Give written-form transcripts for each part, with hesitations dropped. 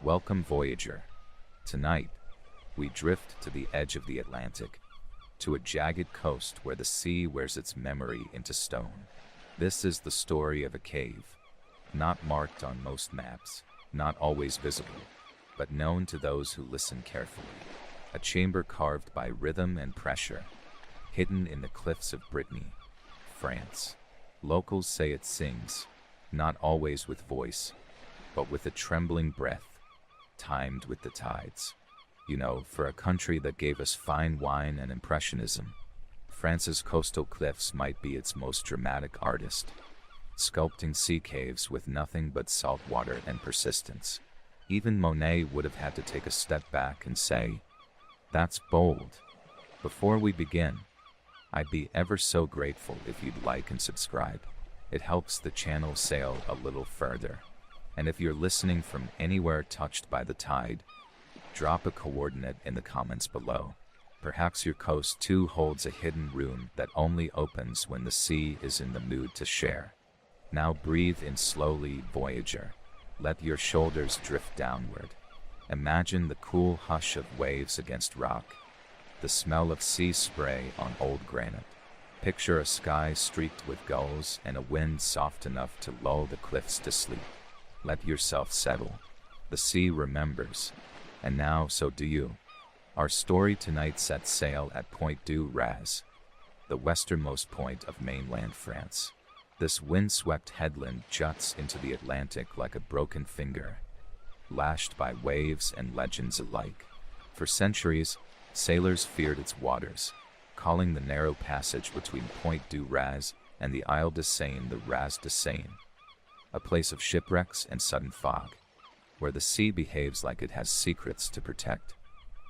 Welcome, Voyager. Tonight, we drift to the edge of the Atlantic, to a jagged coast where the sea wears its memory into stone. This is the story of a cave, not marked on most maps, not always visible, but known to those who listen carefully. A chamber carved by rhythm and pressure, hidden in the cliffs of Brittany, France. Locals say it sings, not always with voice, but with a trembling breath, timed with the tides. You know, for a country that gave us fine wine and impressionism, France's coastal cliffs might be its most dramatic artist, sculpting sea caves with nothing but salt water and persistence. Even Monet would have had to take a step back and say, "That's bold." Before we begin, I'd be ever so grateful if you'd like and subscribe. It helps the channel sail a little further. And if you're listening from anywhere touched by the tide, drop a coordinate in the comments below. Perhaps your coast too holds a hidden rune that only opens when the sea is in the mood to share. Now breathe in slowly, Voyager. Let your shoulders drift downward. Imagine the cool hush of waves against rock, the smell of sea spray on old granite. Picture a sky streaked with gulls and a wind soft enough to lull the cliffs to sleep. Let yourself settle. The sea remembers, and now so do you. Our story tonight sets sail at Point du Raz, the westernmost point of mainland France. This windswept headland juts into the Atlantic like a broken finger, lashed by waves and legends alike. For centuries, sailors feared its waters, calling the narrow passage between Point du Raz and the Isle de Seine the Raz de Seine, a place of shipwrecks and sudden fog, where the sea behaves like it has secrets to protect.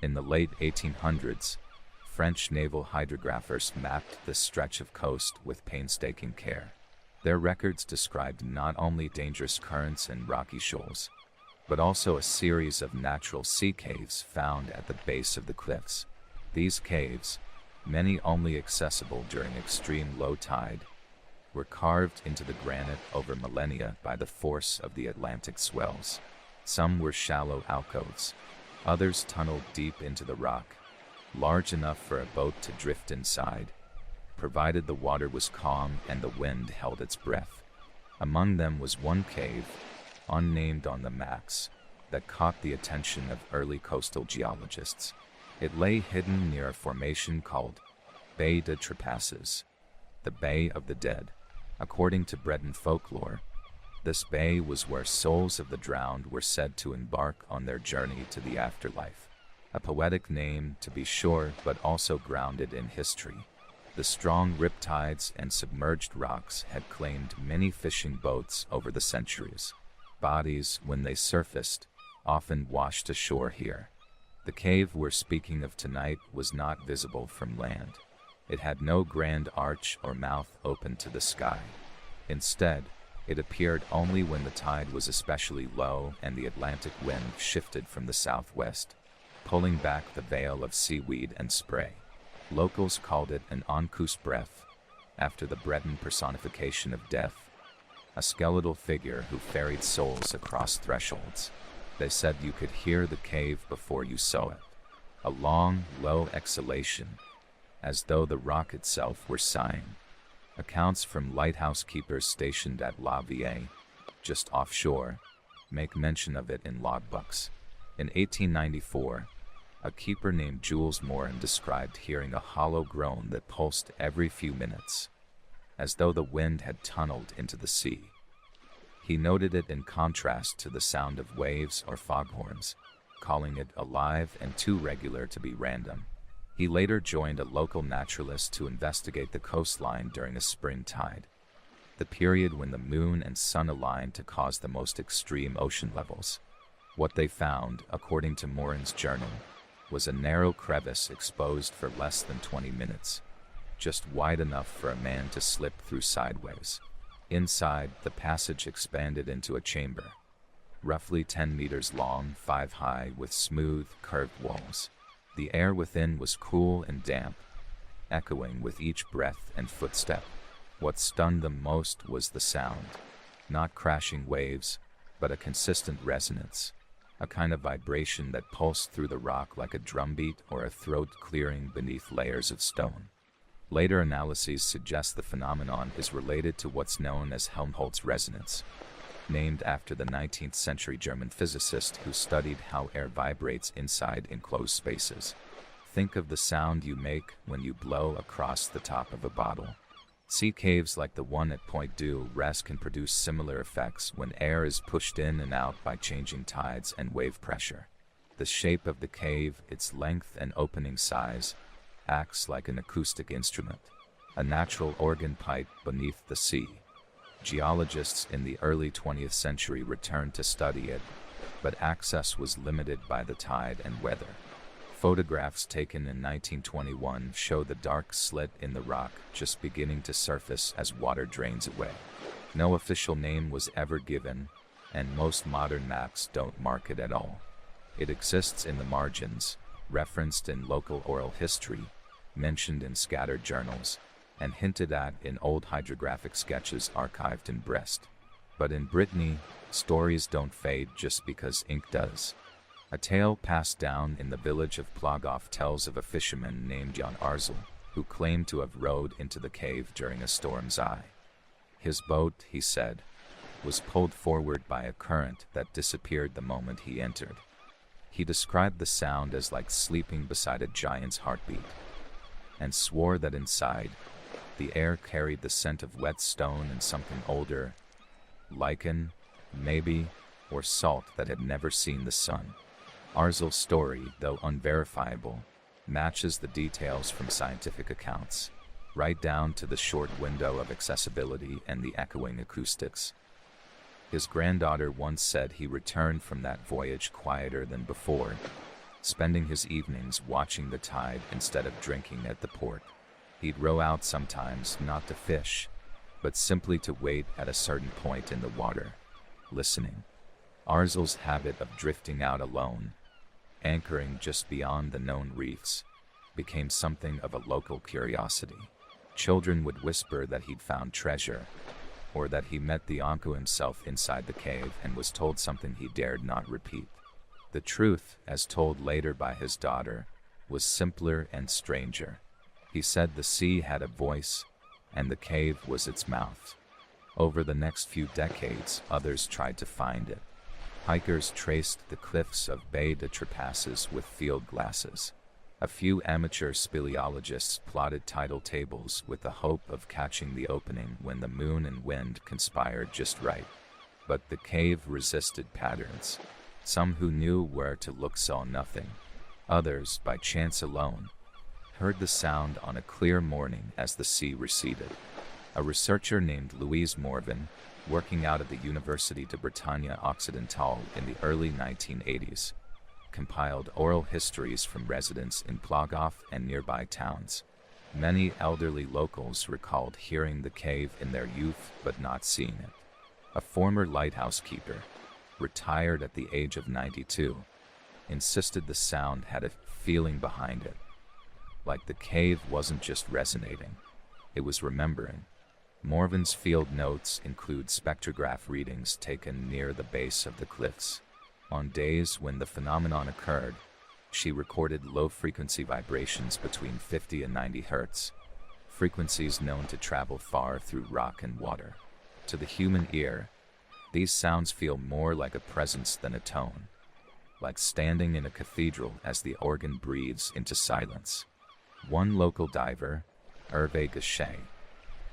In the late 1800s, French naval hydrographers mapped this stretch of coast with painstaking care. Their records described not only dangerous currents and rocky shoals, but also a series of natural sea caves found at the base of the cliffs. These caves, many only accessible during extreme low tide, were carved into the granite over millennia by the force of the Atlantic swells. Some were shallow alcoves, others tunneled deep into the rock, large enough for a boat to drift inside, provided the water was calm and the wind held its breath. Among them was one cave, unnamed on the maps, that caught the attention of early coastal geologists. It lay hidden near a formation called Baie des Trépasses, the Bay of the Dead. According to Breton folklore, this bay was where souls of the drowned were said to embark on their journey to the afterlife. A poetic name, to be sure, but also grounded in history. The strong riptides and submerged rocks had claimed many fishing boats over the centuries. Bodies, when they surfaced, often washed ashore here. The cave we're speaking of tonight was not visible from land. It had no grand arch or mouth open to the sky. Instead, it appeared only when the tide was especially low and the Atlantic wind shifted from the southwest, pulling back the veil of seaweed and spray. Locals called it an encus bref, after the Breton personification of death, a skeletal figure who ferried souls across thresholds. They said you could hear the cave before you saw it, a long, low exhalation, as though the rock itself were sighing. Accounts from lighthouse keepers stationed at La Ville, just offshore, make mention of it in logbooks. In 1894, a keeper named Jules Morin described hearing a hollow groan that pulsed every few minutes, as though the wind had tunneled into the sea. He noted it in contrast to the sound of waves or foghorns, calling it alive and too regular to be random. He later joined a local naturalist to investigate the coastline during a spring tide, the period when the moon and sun aligned to cause the most extreme ocean levels. What they found, according to Morin's journal, was a narrow crevice exposed for less than 20 minutes, just wide enough for a man to slip through sideways. Inside, the passage expanded into a chamber, roughly 10 meters long, 5 high, with smooth, curved walls. The air within was cool and damp, echoing with each breath and footstep. What stunned them most was the sound, not crashing waves, but a consistent resonance, a kind of vibration that pulsed through the rock like a drumbeat or a throat clearing beneath layers of stone. Later analyses suggest the phenomenon is related to what's known as Helmholtz resonance, named after the 19th century German physicist who studied how air vibrates inside enclosed spaces. Think of the sound you make when you blow across the top of a bottle. Sea caves like the one at Point du Rest can produce similar effects when air is pushed in and out by changing tides and wave pressure. The shape of the cave, its length and opening size, acts like an acoustic instrument, a natural organ pipe beneath the sea. Geologists in the early 20th century returned to study it, but access was limited by the tide and weather. Photographs taken in 1921 show the dark slit in the rock just beginning to surface as water drains away. No official name was ever given, and most modern maps don't mark it at all. It exists in the margins, referenced in local oral history, mentioned in scattered journals, and hinted at in old hydrographic sketches archived in Brest. But in Brittany, stories don't fade just because ink does. A tale passed down in the village of Plogoff tells of a fisherman named Jan Arzel, who claimed to have rowed into the cave during a storm's eye. His boat, he said, was pulled forward by a current that disappeared the moment he entered. He described the sound as like sleeping beside a giant's heartbeat, and swore that inside, the air carried the scent of wet stone and something older, lichen, maybe, or salt that had never seen the sun. Arzel's story, though unverifiable, matches the details from scientific accounts, right down to the short window of accessibility and the echoing acoustics. His granddaughter once said he returned from that voyage quieter than before, spending his evenings watching the tide instead of drinking at the port. He'd row out sometimes, not to fish, but simply to wait at a certain point in the water, listening. Arzel's habit of drifting out alone, anchoring just beyond the known reefs, became something of a local curiosity. Children would whisper that he'd found treasure, or that he met the Anku himself inside the cave and was told something he dared not repeat. The truth, as told later by his daughter, was simpler and stranger. He said the sea had a voice, and the cave was its mouth. Over the next few decades, others tried to find it. Hikers traced the cliffs of Baie de Trapasses with field glasses. A few amateur speleologists plotted tidal tables with the hope of catching the opening when the moon and wind conspired just right. But the cave resisted patterns. Some who knew where to look saw nothing. Others, by chance alone, heard the sound on a clear morning as the sea receded. A researcher named Louise Morvan, working out of the Université de Bretagne Occidentale in the early 1980s, compiled oral histories from residents in Plogoff and nearby towns. Many elderly locals recalled hearing the cave in their youth but not seeing it. A former lighthouse keeper, retired at the age of 92, insisted the sound had a feeling behind it, like the cave wasn't just resonating, it was remembering. Morvan's field notes include spectrograph readings taken near the base of the cliffs. On days when the phenomenon occurred, she recorded low-frequency vibrations between 50 and 90 hertz, frequencies known to travel far through rock and water. To the human ear, these sounds feel more like a presence than a tone, like standing in a cathedral as the organ breathes into silence. One local diver, Hervé Gachet,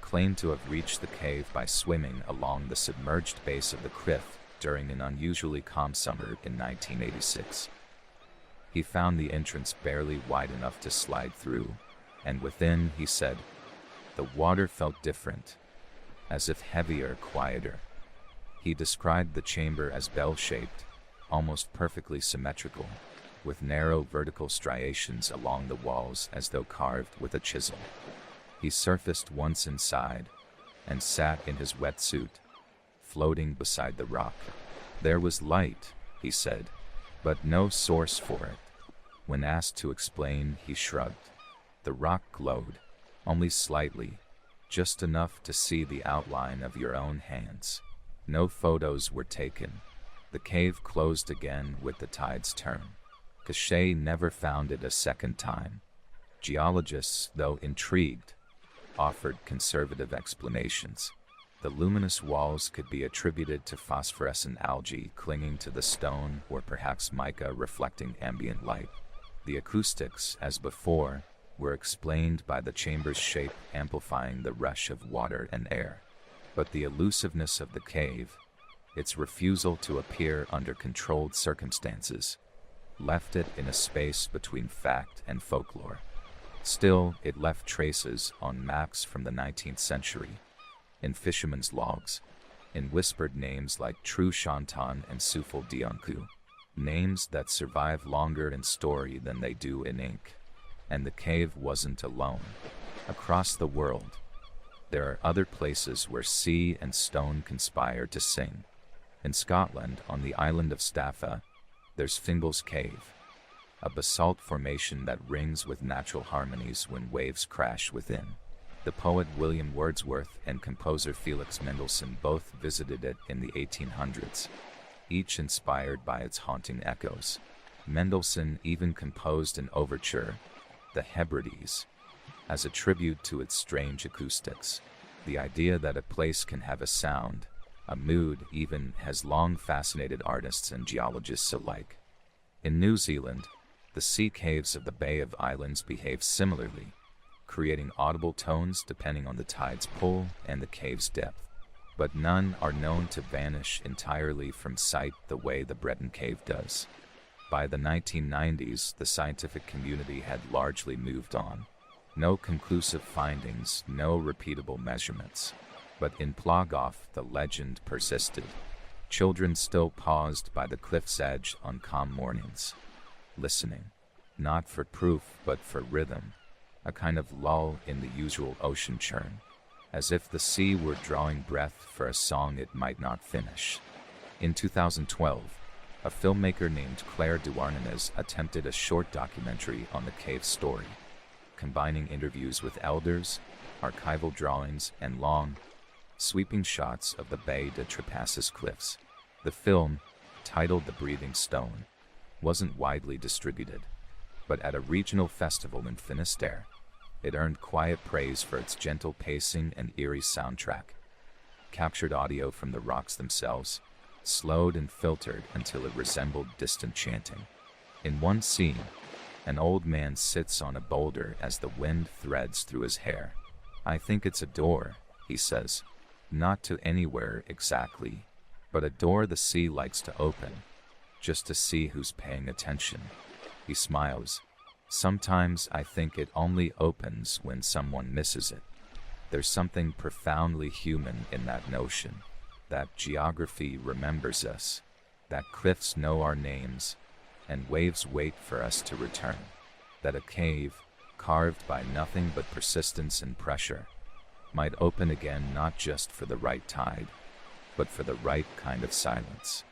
claimed to have reached the cave by swimming along the submerged base of the cliff during an unusually calm summer in 1986. He found the entrance barely wide enough to slide through, and within, he said, the water felt different, as if heavier, quieter. He described the chamber as bell-shaped, almost perfectly symmetrical, with narrow vertical striations along the walls as though carved with a chisel. He surfaced once inside, and sat in his wetsuit, floating beside the rock. There was light, he said, but no source for it. When asked to explain, he shrugged. The rock glowed, only slightly, just enough to see the outline of your own hands. No photos were taken, The cave closed again with the tide's turn. Cachet never found it a second time. Geologists, though intrigued, offered conservative explanations. The luminous walls could be attributed to phosphorescent algae clinging to the stone, or perhaps mica reflecting ambient light. The acoustics, as before, were explained by the chamber's shape amplifying the rush of water and air. But the elusiveness of the cave, its refusal to appear under controlled circumstances, left it in a space between fact and folklore. Still, it left traces on maps from the 19th century, in fishermen's logs, in whispered names like True Shantan and Sufal Dianku, names that survive longer in story than they do in ink. And the cave wasn't alone. Across the world, there are other places where sea and stone conspire to sing. In Scotland, on the island of Staffa, there's Fingal's Cave, a basalt formation that rings with natural harmonies when waves crash within. The poet William Wordsworth and composer Felix Mendelssohn both visited it in the 1800s, each inspired by its haunting echoes. Mendelssohn even composed an overture, the Hebrides, as a tribute to its strange acoustics. The idea that a place can have a sound, a mood even, has long fascinated artists and geologists alike. In New Zealand, the sea caves of the Bay of Islands behave similarly, creating audible tones depending on the tide's pull and the cave's depth. But none are known to vanish entirely from sight the way the Breton Cave does. By the 1990s, the scientific community had largely moved on. No conclusive findings, no repeatable measurements. But in Plogoff, the legend persisted. Children still paused by the cliff's edge on calm mornings, listening, not for proof but for rhythm, a kind of lull in the usual ocean churn, as if the sea were drawing breath for a song it might not finish. In 2012, a filmmaker named Claire Duarnenez attempted a short documentary on the cave's story, combining interviews with elders, archival drawings, and long, sweeping shots of the Baie de Trapasses cliffs. The film, titled The Breathing Stone, wasn't widely distributed, but at a regional festival in Finisterre, it earned quiet praise for its gentle pacing and eerie soundtrack. Captured audio from the rocks themselves, slowed and filtered until it resembled distant chanting. In one scene, an old man sits on a boulder as the wind threads through his hair. "I think it's a door," he says. "Not to anywhere exactly, but a door the sea likes to open, just to see who's paying attention." He smiles. "Sometimes I think it only opens when someone misses it." There's something profoundly human in that notion, that geography remembers us, that cliffs know our names, and waves wait for us to return, that a cave, carved by nothing but persistence and pressure, might open again not just for the right tide, but for the right kind of silence.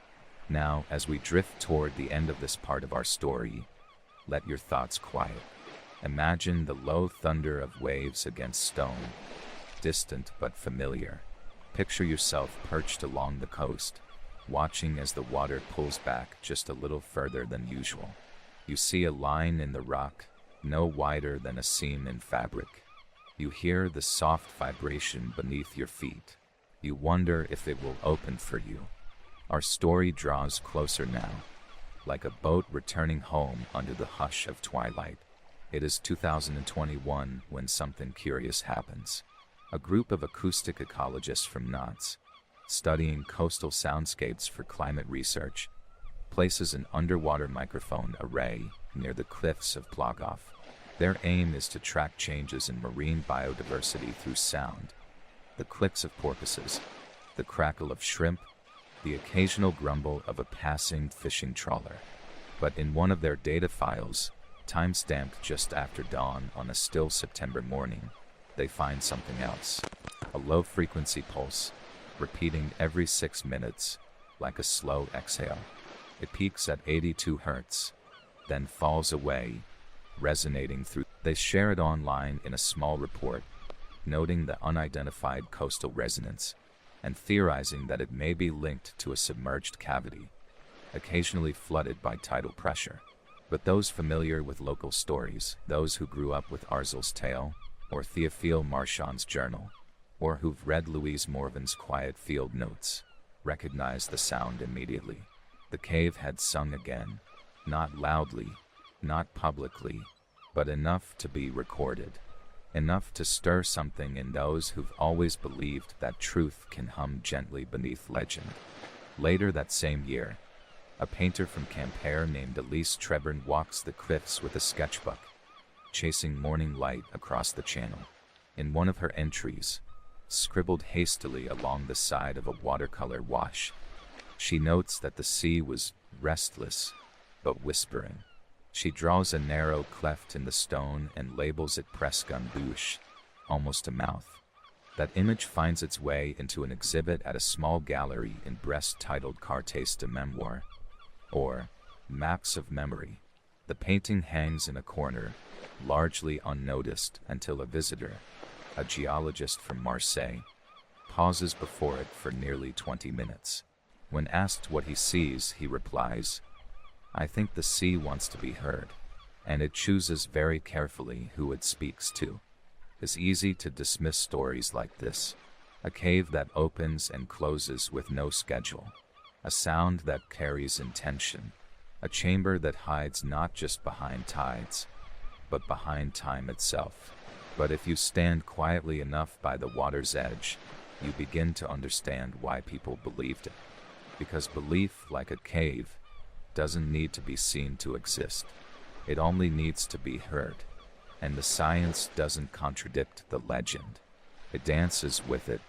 Now, as we drift toward the end of this part of our story, let your thoughts quiet. Imagine the low thunder of waves against stone, distant but familiar. Picture yourself perched along the coast, watching as the water pulls back just a little further than usual. You see a line in the rock, no wider than a seam in fabric. You hear the soft vibration beneath your feet. You wonder if it will open for you. Our story draws closer now, like a boat returning home under the hush of twilight. It is 2021 when something curious happens. A group of acoustic ecologists from Nantes, studying coastal soundscapes for climate research, places an underwater microphone array near the cliffs of Plogoff. Their aim is to track changes in marine biodiversity through sound, the clicks of porpoises, the crackle of shrimp, the occasional grumble of a passing fishing trawler. But in one of their data files, time-stamped just after dawn on a still September morning, they find something else. A low-frequency pulse, repeating every 6 minutes, like a slow exhale. It peaks at 82 Hz, then falls away, resonating through. They share it online in a small report, noting the unidentified coastal resonance, and theorizing that it may be linked to a submerged cavity. occasionally flooded by tidal pressure. But those familiar with local stories, those who grew up with Arzel's Tale, or Théophile Marchand's journal, or who've read Louise Morvan's quiet field notes, recognize the sound immediately. The cave had sung again, not loudly, not publicly, but enough to be recorded, enough to stir something in those who've always believed that truth can hum gently beneath legend. Later that same year, a painter from Quimper named Elise Trebern walks the cliffs with a sketchbook, chasing morning light across the channel. In one of her entries, scribbled hastily along the side of a watercolor wash, she notes that the sea was restless, but whispering. She draws a narrow cleft in the stone and labels it presque un bouche, almost a mouth. That image finds its way into an exhibit at a small gallery in Brest titled Cartes de Mémoire, or Maps of Memory. The painting hangs in a corner, largely unnoticed until a visitor, a geologist from Marseille, pauses before it for nearly 20 minutes. When asked what he sees, he replies, "I think the sea wants to be heard, and it chooses very carefully who it speaks to." It's easy to dismiss stories like this, a cave that opens and closes with no schedule, a sound that carries intention, a chamber that hides not just behind tides, but behind time itself. But if you stand quietly enough by the water's edge, you begin to understand why people believed it. Because belief, like a cave, doesn't need to be seen to exist. It only needs to be heard. And the science doesn't contradict the legend. It dances with it.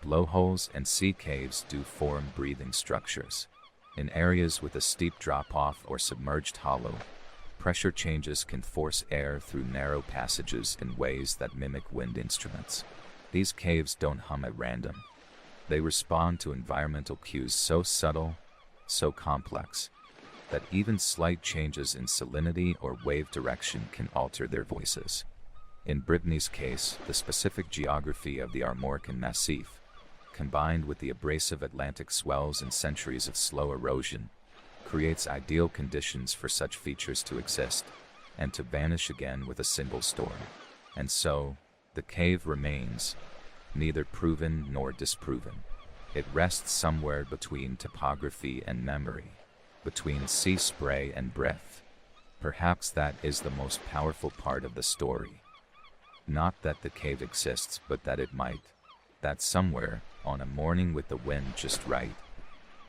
Blowholes and sea caves do form breathing structures. In areas with a steep drop-off or submerged hollow, pressure changes can force air through narrow passages in ways that mimic wind instruments. These caves don't hum at random. They respond to environmental cues so subtle, so complex, that even slight changes in salinity or wave direction can alter their voices. In Brittany's case, the specific geography of the Armorican Massif, combined with the abrasive Atlantic swells and centuries of slow erosion, creates ideal conditions for such features to exist, and to vanish again with a single storm. And so, the cave remains, neither proven nor disproven. It rests somewhere between topography and memory, between sea spray and breath. Perhaps that is the most powerful part of the story. Not that the cave exists, but that it might. That somewhere, on a morning with the wind just right,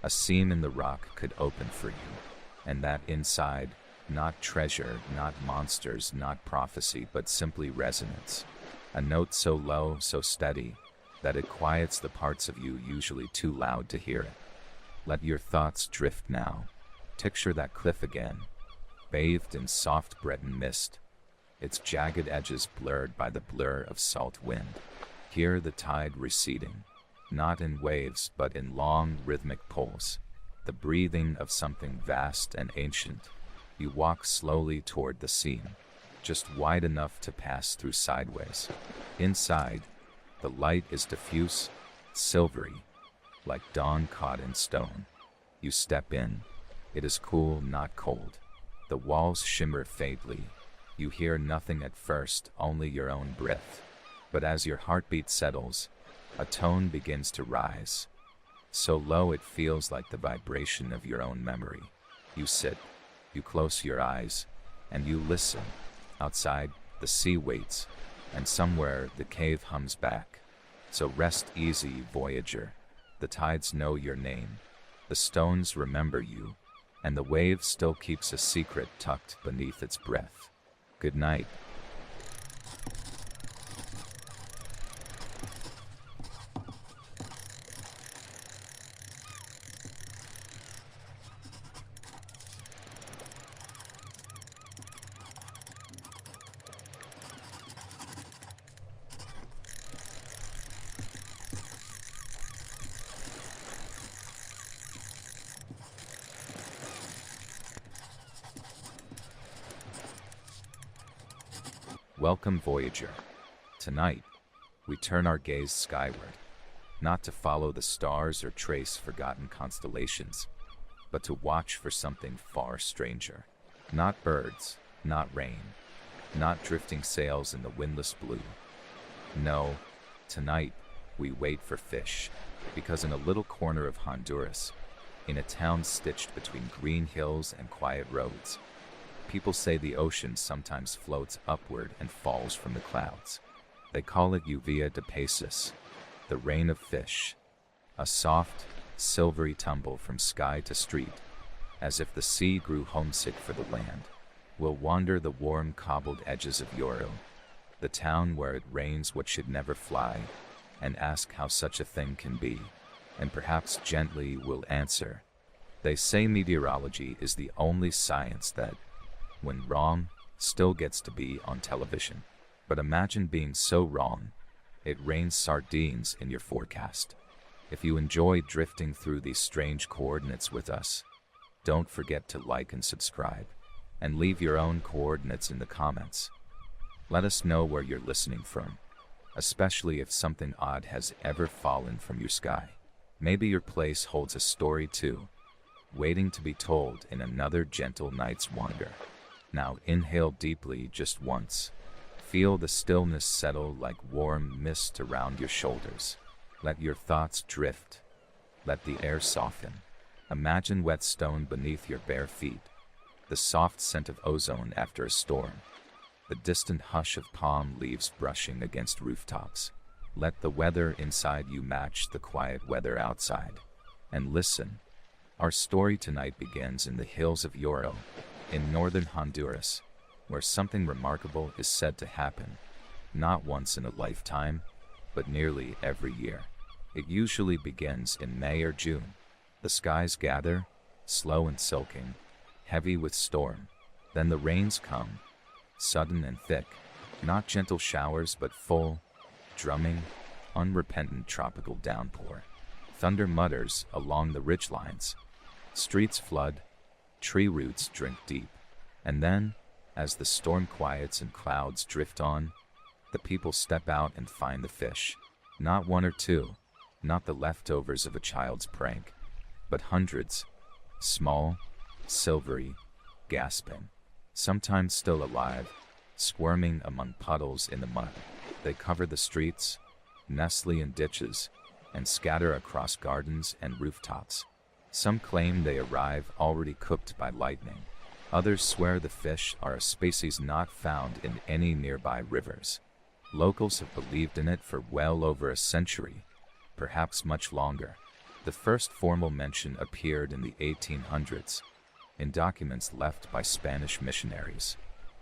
a seam in the rock could open for you, and that inside, not treasure, not monsters, not prophecy, but simply resonance. A note so low, so steady, that it quiets the parts of you usually too loud to hear it. Let your thoughts drift now. Picture that cliff again, bathed in soft Breton mist, its jagged edges blurred by the blur of salt wind. Hear the tide receding, not in waves but in long rhythmic pulls, the breathing of something vast and ancient. You walk slowly toward the seam, just wide enough to pass through sideways. Inside, the light is diffuse, silvery, like dawn caught in stone. You step in. It is cool, not cold. The walls shimmer faintly. You hear nothing at first, only your own breath. But as your heartbeat settles, a tone begins to rise. So low it feels like the vibration of your own memory. You sit, you close your eyes, and you listen. Outside, the sea waits, and somewhere the cave hums back. So rest easy, voyager. The tides know your name. The stones remember you, and the wave still keeps a secret tucked beneath its breath. Good night. Welcome, Voyager. Tonight, we turn our gaze skyward, not to follow the stars or trace forgotten constellations, but to watch for something far stranger. Not birds, not rain, not drifting sails in the windless blue. No, tonight we wait for fish, because in a little corner of Honduras, in a town stitched between green hills and quiet roads, people say the ocean sometimes floats upward and falls from the clouds. They call it lluvia de peces, the rain of fish, a soft, silvery tumble from sky to street, as if the sea grew homesick for the land. We'll wander the warm cobbled edges of Yoro, the town where it rains what should never fly, and ask how such a thing can be, and perhaps gently we'll answer. They say meteorology is the only science that, when wrong, still gets to be on television. But imagine being so wrong, it rains sardines in your forecast. If you enjoy drifting through these strange coordinates with us, don't forget to like and subscribe, and leave your own coordinates in the comments. Let us know where you're listening from, especially if something odd has ever fallen from your sky. Maybe your place holds a story too, waiting to be told in another gentle night's wander. Now inhale deeply just once. Feel the stillness settle like warm mist around your shoulders. Let your thoughts drift. Let the air soften. Imagine wet stone beneath your bare feet, the soft scent of ozone after a storm, the distant hush of palm leaves brushing against rooftops. Let the weather inside you match the quiet weather outside. And listen, our story tonight begins in the hills of Yoro, in northern Honduras, where something remarkable is said to happen, not once in a lifetime, but nearly every year. It usually begins in May or June. The skies gather, slow and silking, heavy with storm. Then the rains come, sudden and thick, not gentle showers but full, drumming, unrepentant tropical downpour. Thunder mutters along the ridgelines. Streets flood, tree roots drink deep. And then, as the storm quiets and clouds drift on, the people step out and find the fish. Not one or two, not the leftovers of a child's prank, but hundreds, small, silvery, gasping, sometimes still alive, squirming among puddles in the mud. They cover the streets, nestle in ditches, and scatter across gardens and rooftops. Some claim they arrive already cooked by lightning. Others swear the fish are a species not found in any nearby rivers. Locals have believed in it for well over a century, perhaps much longer. The first formal mention appeared in the 1800s, in documents left by Spanish missionaries,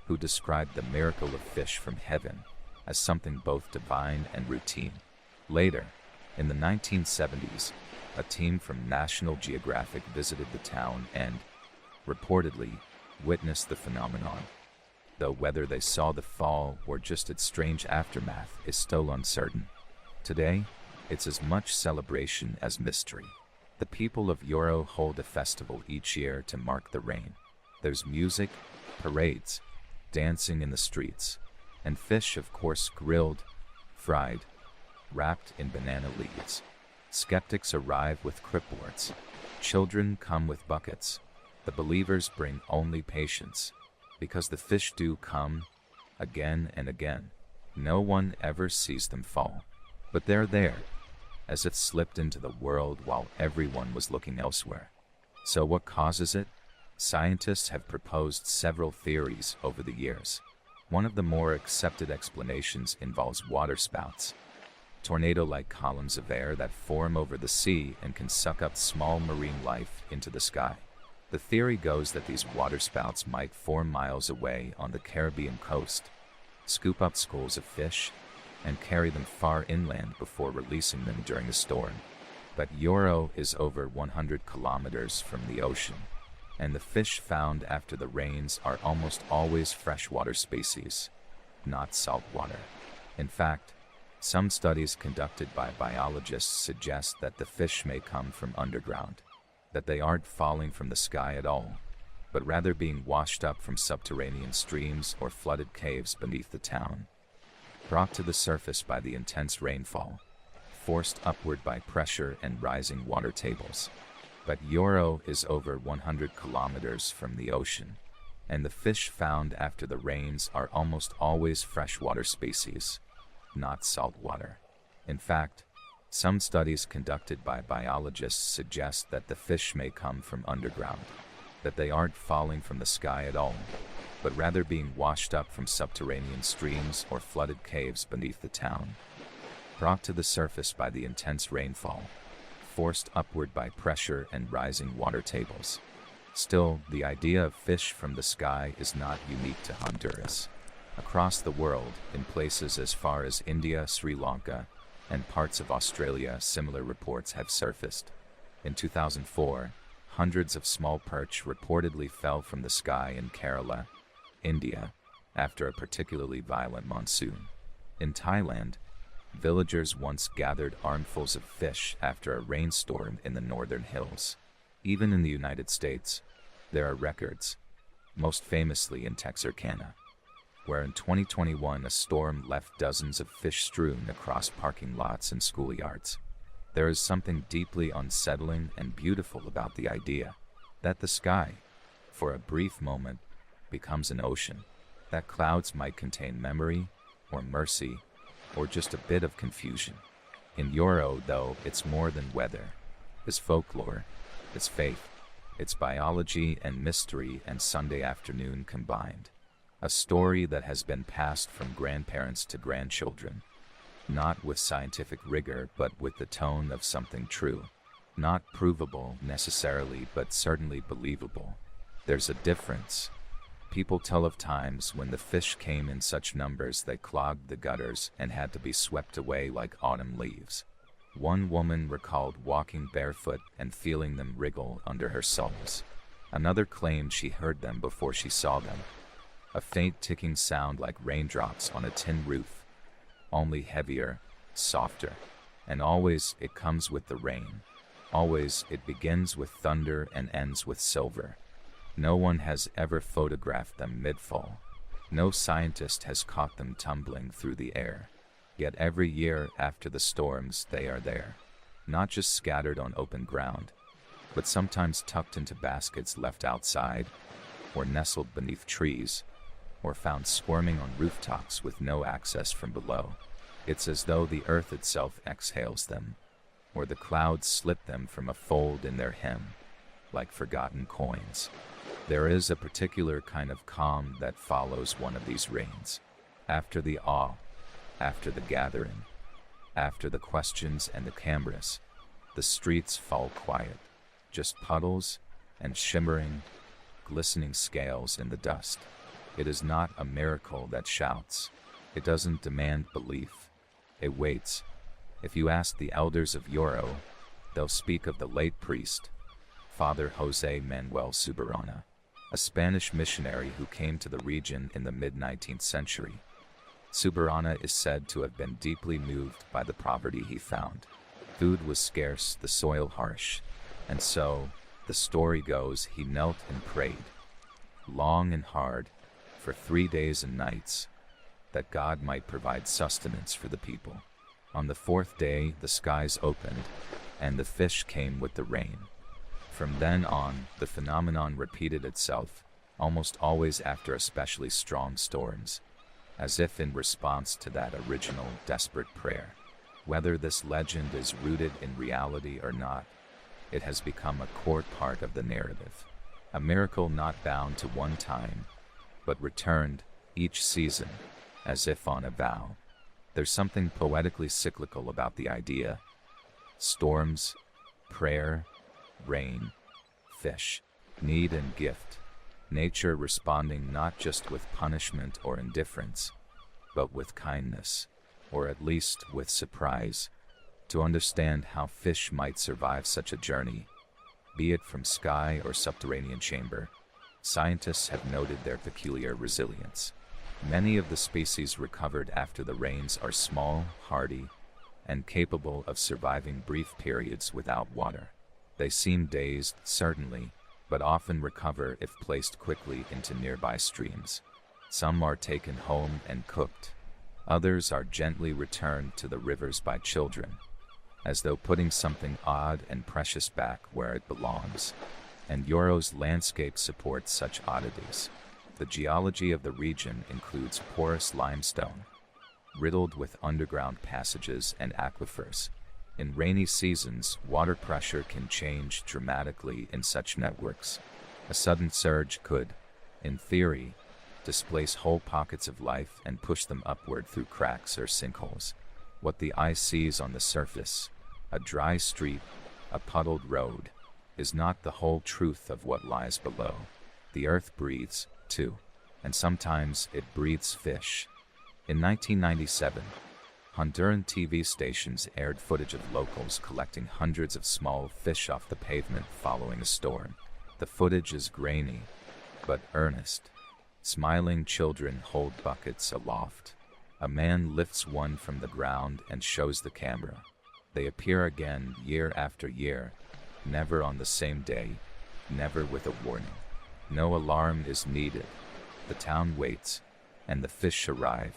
who described the miracle of fish from heaven as something both divine and routine. Later, in the 1970s, a team from National Geographic visited the town and, reportedly, witnessed the phenomenon, though whether they saw the fall or just its strange aftermath is still uncertain. Today, it's as much celebration as mystery. The people of Yoro hold a festival each year to mark the rain. There's music, parades, dancing in the streets, and fish, of course, grilled, fried, wrapped in banana leaves. Skeptics arrive with cripboards. Children come with buckets. The believers bring only patience, because the fish do come, again and again. No one ever sees them fall. But they're there, as if slipped into the world while everyone was looking elsewhere. So what causes it? Scientists have proposed several theories over the years. One of the more accepted explanations involves waterspouts, tornado-like columns of air that form over the sea and can suck up small marine life into the sky. The theory goes that these waterspouts might form miles away on the Caribbean coast, scoop up schools of fish, and carry them far inland before releasing them during a storm. But Yoro is over 100 kilometers from the ocean, and the fish found after the rains are almost always freshwater species, not saltwater. In fact, some studies conducted by biologists suggest that the fish may come from underground, that they aren't falling from the sky at all, but rather being washed up from subterranean streams or flooded caves beneath the town, brought to the surface by the intense rainfall, forced upward by pressure and rising water tables. But Yoro is over 100 kilometers from the ocean, and the fish found after the rains are almost always freshwater species, not saltwater. In fact, some studies conducted by biologists suggest that the fish may come from underground, that they aren't falling from the sky at all, but rather being washed up from subterranean streams or flooded caves beneath the town, brought to the surface by the intense rainfall, forced upward by pressure and rising water tables. Still, the idea of fish from the sky is not unique to Honduras. Across the world, in places as far as India, Sri Lanka, and parts of Australia, similar reports have surfaced. In 2004, hundreds of small perch reportedly fell from the sky in Kerala, India, after a particularly violent monsoon. In Thailand, villagers once gathered armfuls of fish after a rainstorm in the northern hills. Even in the United States, there are records, most famously in Texarkana, where in 2021 a storm left dozens of fish strewn across parking lots and schoolyards. There is something deeply unsettling and beautiful about the idea that the sky, for a brief moment, becomes an ocean, that clouds might contain memory, or mercy, or just a bit of confusion. In Yoro, though, it's more than weather. It's folklore, it's faith, it's biology and mystery and Sunday afternoon combined. A story that has been passed from grandparents to grandchildren, not with scientific rigor but with the tone of something true. Not provable necessarily, but certainly believable. There's a difference. People tell of times when the fish came in such numbers they clogged the gutters and had to be swept away like autumn leaves. One woman recalled walking barefoot and feeling them wriggle under her soles. Another claimed she heard them before she saw them. A faint ticking sound like raindrops on a tin roof, only heavier, softer. And always it comes with the rain. Always it begins with thunder and ends with silver. No one has ever photographed them mid-fall. No scientist has caught them tumbling through the air. Yet every year after the storms they are there. Not just scattered on open ground, but sometimes tucked into baskets left outside, or nestled beneath trees, or found squirming on rooftops with no access from below. It's as though the earth itself exhales them, or the clouds slip them from a fold in their hem, like forgotten coins. There is a particular kind of calm that follows one of these rains. After the awe, after the gathering, after the questions and the cameras, the streets fall quiet, just puddles and shimmering, glistening scales in the dust. It is not a miracle that shouts. It doesn't demand belief. It waits. If you ask the elders of Yoro, they'll speak of the late priest, Father José Manuel Subarana, a Spanish missionary who came to the region in the mid-19th century. Subarana is said to have been deeply moved by the poverty he found. Food was scarce, the soil harsh, and so, the story goes, he knelt and prayed, long and hard, for 3 days and nights, that God might provide sustenance for the people. On the 4th day, the skies opened, and the fish came with the rain. From then on, the phenomenon repeated itself, almost always after especially strong storms, as if in response to that original, desperate prayer. Whether this legend is rooted in reality or not, it has become a core part of the narrative. A miracle not bound to one time, but returned each season, as if on a vow. There's something poetically cyclical about the idea. Storms, prayer, rain, fish, need and gift. Nature responding not just with punishment or indifference, but with kindness, or at least with surprise. To understand how fish might survive such a journey, be it from sky or subterranean chamber, scientists have noted their peculiar resilience. Many of the species recovered after the rains are small, hardy, and capable of surviving brief periods without water. They seem dazed, certainly, but often recover if placed quickly into nearby streams. Some are taken home and cooked. Others are gently returned to the rivers by children, as though putting something odd and precious back where it belongs. And Yoro's landscape supports such oddities. The geology of the region includes porous limestone, riddled with underground passages and aquifers. In rainy seasons, water pressure can change dramatically in such networks. A sudden surge could, in theory, displace whole pockets of life and push them upward through cracks or sinkholes. What the eye sees on the surface, a dry street, a puddled road, is not the whole truth of what lies below. The earth breathes, too, and sometimes it breathes fish. In 1997, Honduran TV stations aired footage of locals collecting hundreds of small fish off the pavement following a storm. The footage is grainy, but earnest. Smiling children hold buckets aloft. A man lifts one from the ground and shows the camera. They appear again year after year, never on the same day, never with a warning. No alarm is needed. The town waits, and the fish arrive.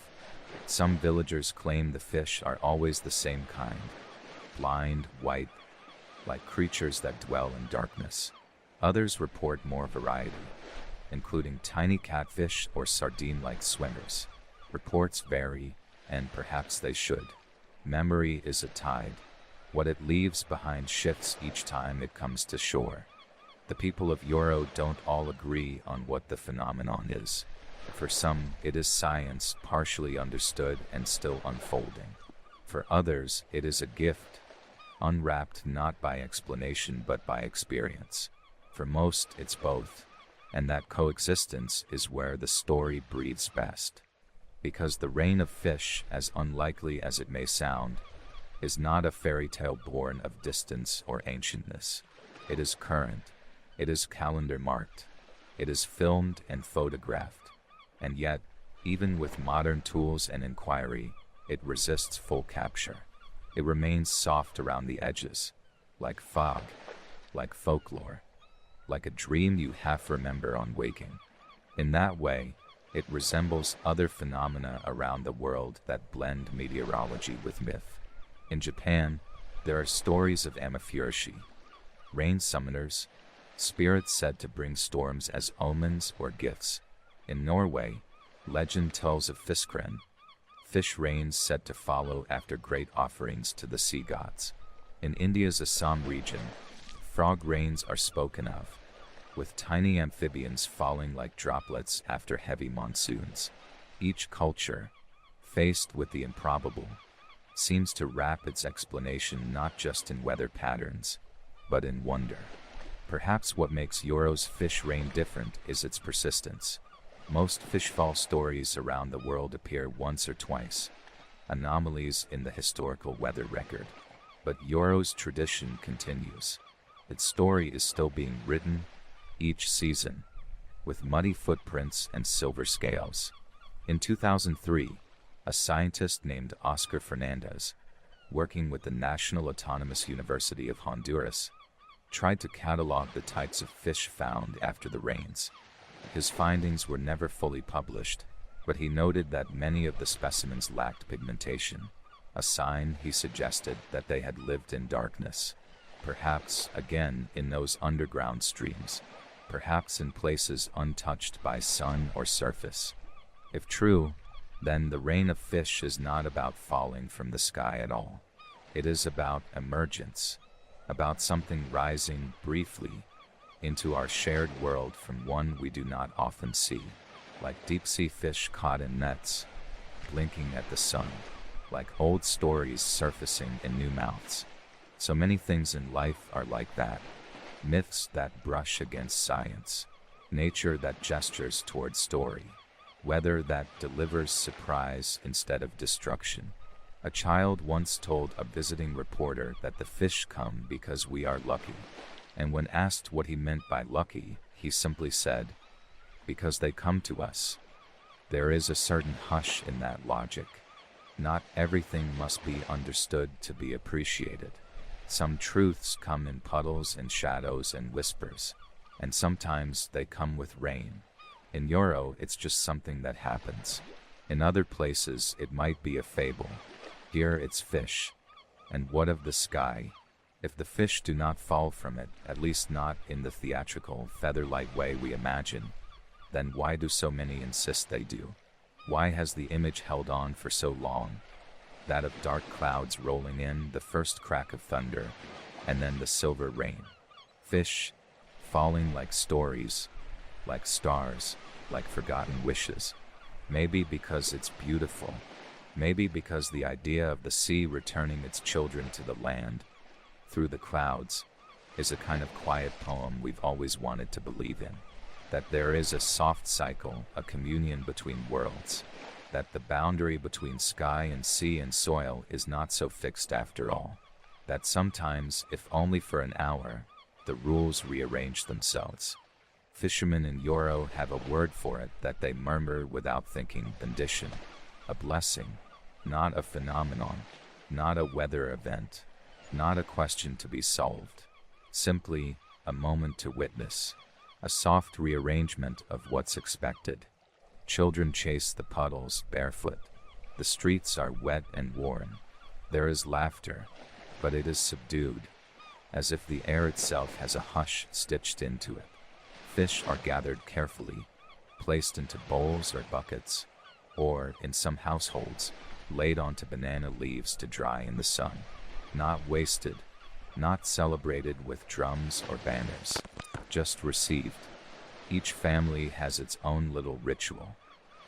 Some villagers claim the fish are always the same kind, blind, white, like creatures that dwell in darkness. Others report more variety, including tiny catfish or sardine-like swimmers. Reports vary, and perhaps they should. Memory is a tide. What it leaves behind shifts each time it comes to shore. The people of Yoro don't all agree on what the phenomenon is. For some, it is science partially understood and still unfolding. For others, it is a gift, unwrapped not by explanation but by experience. For most, it's both, and that coexistence is where the story breathes best. Because the rain of fish, as unlikely as it may sound, is not a fairy tale born of distance or ancientness. It is current, it is calendar marked, it is filmed and photographed. And yet, even with modern tools and inquiry, it resists full capture. It remains soft around the edges, like fog, like folklore, like a dream you half remember on waking. In that way, it resembles other phenomena around the world that blend meteorology with myth. In Japan, there are stories of amifurshi, rain summoners, spirits said to bring storms as omens or gifts. In Norway, legend tells of fiskren, fish rains said to follow after great offerings to the sea gods. In India's Assam region, frog rains are spoken of, with tiny amphibians falling like droplets after heavy monsoons. Each culture, faced with the improbable, seems to wrap its explanation not just in weather patterns, but in wonder. Perhaps what makes Yoro's fish rain different is its persistence. Most fishfall stories around the world appear once or twice, anomalies in the historical weather record. But Yoro's tradition continues. Its story is still being written each season, with muddy footprints and silver scales. In 2003, a scientist named Oscar Fernandez, working with the National Autonomous University of Honduras, tried to catalog the types of fish found after the rains. His findings were never fully published, but he noted that many of the specimens lacked pigmentation, a sign, he suggested, that they had lived in darkness. Perhaps, again, in those underground streams. Perhaps in places untouched by sun or surface. If true, then the rain of fish is not about falling from the sky at all. It is about emergence, about something rising briefly into our shared world from one we do not often see, like deep-sea fish caught in nets, blinking at the sun, like old stories surfacing in new mouths. So many things in life are like that. Myths that brush against science, nature that gestures toward story, weather that delivers surprise instead of destruction. A child once told a visiting reporter that the fish come because we are lucky. And when asked what he meant by lucky, he simply said, because they come to us. There is a certain hush in that logic. Not everything must be understood to be appreciated. Some truths come in puddles and shadows and whispers, and sometimes they come with rain. In Yoro, it's just something that happens. In other places, it might be a fable. Here, it's fish, And what of the sky? If the fish do not fall from it, at least not in the theatrical, feather-light way we imagine, then why do so many insist they do? Why has the image held on for so long? That of dark clouds rolling in, the first crack of thunder, and then the silver rain. Fish falling like stories, like stars, like forgotten wishes. Maybe because it's beautiful. Maybe because the idea of the sea returning its children to the land through the clouds is a kind of quiet poem we've always wanted to believe in. That there is a soft cycle, a communion between worlds. That the boundary between sky and sea and soil is not so fixed after all. That sometimes, if only for an hour, the rules rearrange themselves. Fishermen in Euro have a word for it that they murmur without thinking: condition. A blessing, not a phenomenon, not a weather event, not a question to be solved. Simply a moment to witness, a soft rearrangement of what's expected. Children chase the puddles barefoot. The streets are wet and worn. There is laughter, but it is subdued, as if the air itself has a hush stitched into it. Fish are gathered carefully, placed into bowls or buckets, or, in some households, laid onto banana leaves to dry in the sun. Not wasted, not celebrated with drums or banners, just received. Each family has its own little ritual.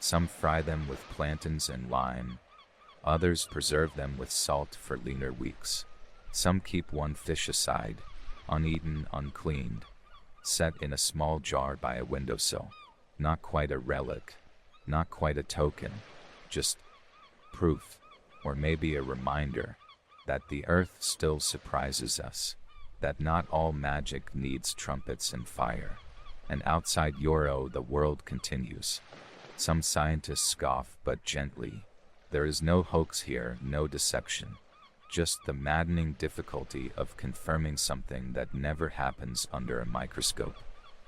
Some fry them with plantains and lime. Others preserve them with salt for leaner weeks. Some keep one fish aside, uneaten, uncleaned, set in a small jar by a windowsill. Not quite a relic, not quite a token, just proof, or maybe a reminder, that the earth still surprises us, that not all magic needs trumpets and fire. And outside Euro, the world continues. Some scientists scoff, but gently. There is no hoax here, no deception. Just the maddening difficulty of confirming something that never happens under a microscope.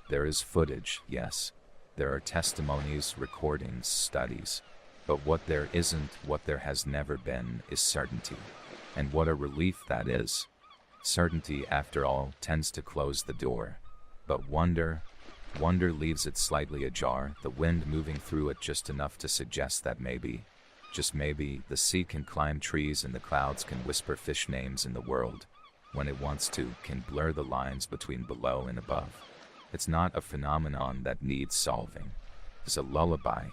There is footage, yes. There are testimonies, recordings, studies. But what there isn't, what there has never been, is certainty. And what a relief that is. Certainty, after all, tends to close the door. But wonder leaves it slightly ajar, the wind moving through it just enough to suggest that maybe, just maybe, the sea can climb trees and the clouds can whisper fish names in the world, when it wants to, can blur the lines between below and above. It's not a phenomenon that needs solving. It's a lullaby,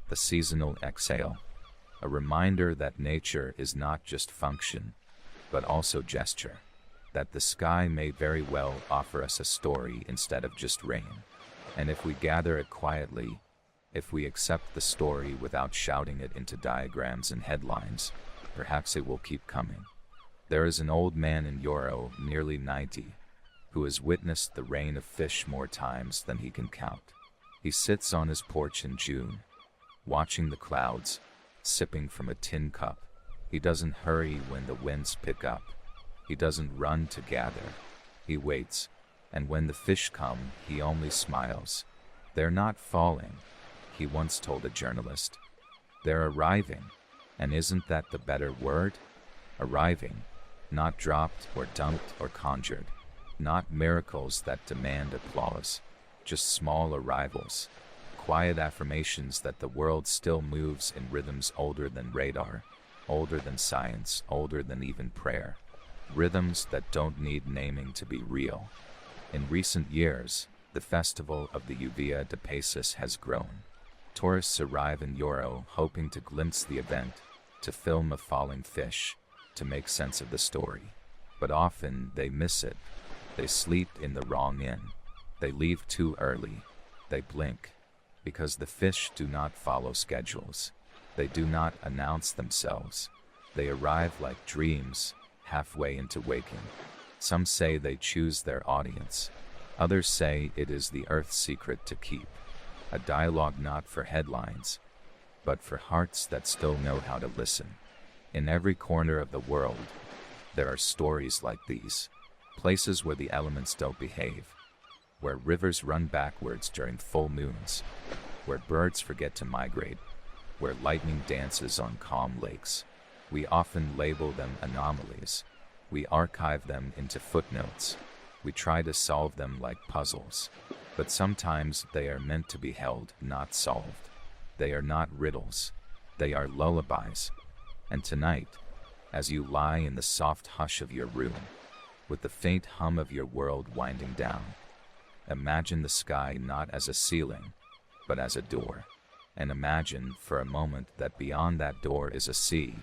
the seasonal exhale, a reminder that nature is not just function, but also gesture, that the sky may very well offer us a story instead of just rain. And if we gather it quietly, if we accept the story without shouting it into diagrams and headlines, perhaps it will keep coming. There is an old man in Euro, nearly 90, who has witnessed the rain of fish more times than he can count. He sits on his porch in June, watching the clouds, sipping from a tin cup. He doesn't hurry when the winds pick up. He doesn't run to gather. He waits, and when the fish come, he only smiles. They're not falling, he once told a journalist. They're arriving, and isn't that the better word? Arriving, not dropped or dumped or conjured. Not miracles that demand applause, just small arrivals, quiet affirmations that the world still moves in rhythms older than radar, older than science, older than even prayer. Rhythms that don't need naming to be real. In recent years, the festival of the Uvea de Pacis has grown. Tourists arrive in Euro hoping to glimpse the event, to film a falling fish, to make sense of the story. But often they miss it. They sleep in the wrong inn. They leave too early. They blink. Because the fish do not follow schedules. They do not announce themselves. They arrive like dreams, halfway into waking. Some say they choose their audience. Others say it is the Earth's secret to keep. A dialogue not for headlines, but for hearts that still know how to listen. In every corner of the world, there are stories like these. Places where the elements don't behave, where rivers run backwards during full moons, where birds forget to migrate, where lightning dances on calm lakes. We often label them anomalies, We archive them into footnotes. We try to solve them like puzzles. But sometimes they are meant to be held, not solved. They are not riddles. They are lullabies. And tonight, as you lie in the soft hush of your room, with the faint hum of your world winding down, imagine the sky not as a ceiling, but as a door. And imagine for a moment that beyond that door is a sea,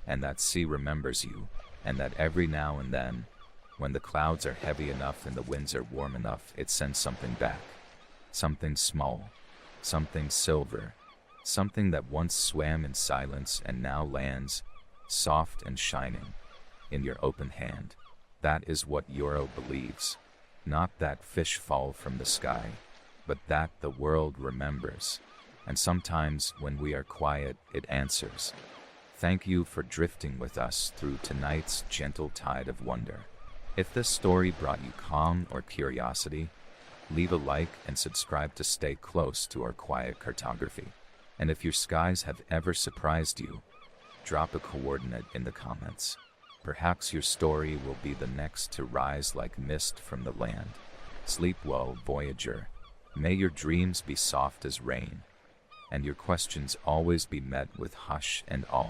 and that sea remembers you, and that every now and then, when the clouds are heavy enough and the winds are warm enough, it sends something back. Something small, something silver, something that once swam in silence and now lands, soft and shining, in your open hand. That is what Euro believes. Not that fish fall from the sky, but that the world remembers. And sometimes when we are quiet, it answers. Thank you for drifting with us through tonight's gentle tide of wonder. If this story brought you calm or curiosity, leave a like and subscribe to stay close to our quiet cartography. And if your skies have ever surprised you, drop a coordinate in the comments. Perhaps your story will be the next to rise like mist from the land. Sleep well, Voyager. May your dreams be soft as rain, and your questions always be met with hush and awe.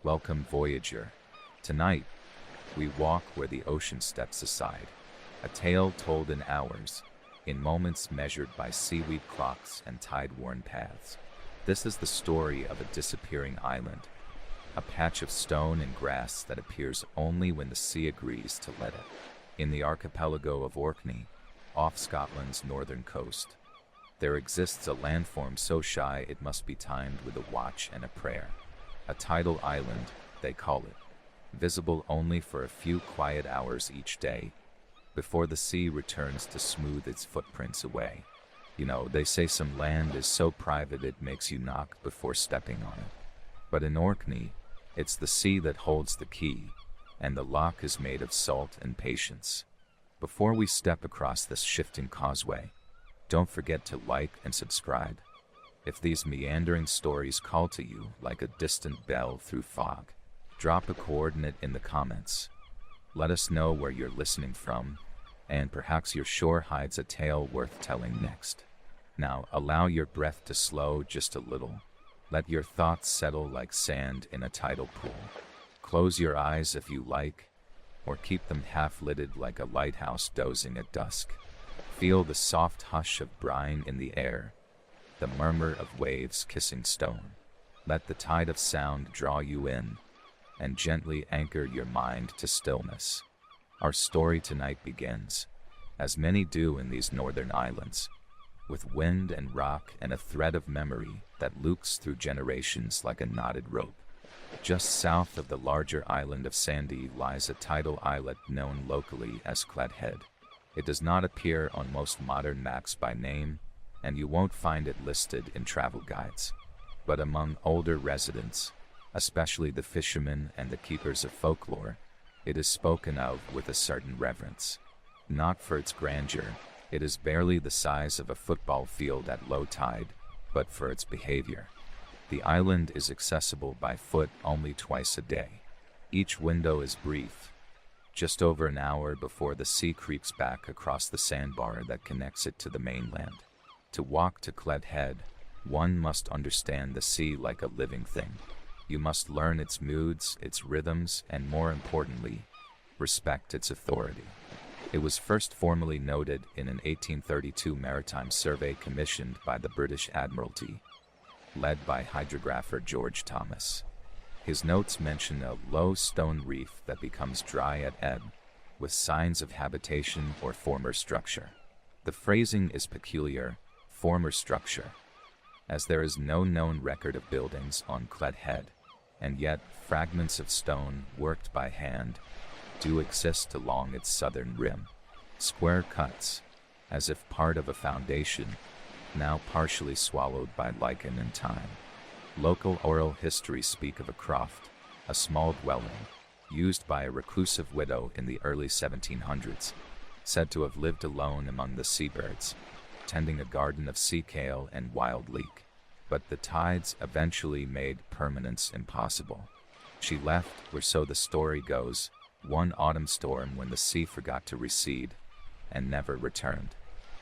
Welcome, Voyager. Tonight, we walk where the ocean steps aside, a tale told in hours, in moments measured by seaweed clocks and tide-worn paths. This is the story of a disappearing island, a patch of stone and grass that appears only when the sea agrees to let it. In the archipelago of Orkney, off Scotland's northern coast, there exists a landform so shy it must be timed with a watch and a prayer. A tidal island, they call it, visible only for a few quiet hours each day, before the sea returns to smooth its footprints away. You know, they say some land is so private it makes you knock before stepping on it. But in Orkney, it's the sea that holds the key, and the lock is made of salt and patience. Before we step across this shifting causeway, don't forget to like and subscribe. If these meandering stories call to you like a distant bell through fog, drop a coordinate in the comments. Let us know where you're listening from, and perhaps your shore hides a tale worth telling next. Now, allow your breath to slow just a little. Let your thoughts settle like sand in a tidal pool. Close your eyes if you like, or keep them half-lidded like a lighthouse dozing at dusk. Feel the soft hush of brine in the air, the murmur of waves kissing stone. Let the tide of sound draw you in, and gently anchor your mind to stillness. Our story tonight begins, as many do in these northern islands, with wind and rock and a thread of memory that loops through generations like a knotted rope. Just south of the larger island of Sandy lies a tidal islet known locally as Head. It does not appear on most modern maps by name, and you won't find it listed in travel guides. But among older residents, especially the fishermen and the keepers of folklore, it is spoken of with a certain reverence. Not for its grandeur, it is barely the size of a football field at low tide, but for its behavior. The island is accessible by foot only twice a day. Each window is brief, just over an hour before the sea creeps back across the sandbar that connects it to the mainland. To walk to Head, one must understand the sea like a living thing. You must learn its moods, its rhythms, and more importantly, respect its authority. It was first formally noted in an 1832 maritime survey commissioned by the British Admiralty, led by hydrographer George Thomas. His notes mention a low stone reef that becomes dry at ebb, with signs of habitation or former structure. The phrasing is peculiar, former structure, as there is no known record of buildings on Head, and yet fragments of stone worked by hand, do exist along its southern rim. Square cuts, as if part of a foundation, now partially swallowed by lichen and time. Local oral histories speak of a croft, a small dwelling, used by a reclusive widow in the early 1700s, said to have lived alone among the seabirds, tending a garden of sea kale and wild leek. But the tides eventually made permanence impossible. She left, or so the story goes, one autumn storm when the sea forgot to recede, and never returned.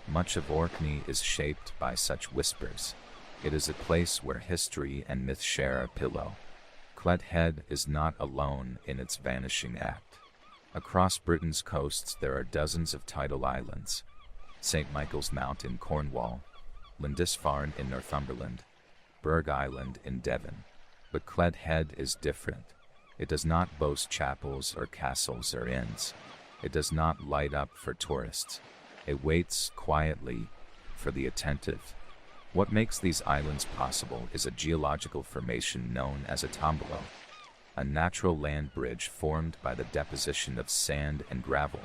Much of Orkney is shaped by such whispers. It is a place where history and myth share a pillow. Clet Head is not alone in its vanishing act. Across Britain's coasts there are dozens of tidal islands. St. Michael's Mount in Cornwall, Lindisfarne in Northumberland, Burgh Island in Devon. But Clet Head is different. It does not boast chapels or castles or inns. It does not light up for tourists. It waits quietly for the attentive. What makes these islands possible is a geological formation known as a tombolo, a natural land bridge formed by the deposition of sand and gravel,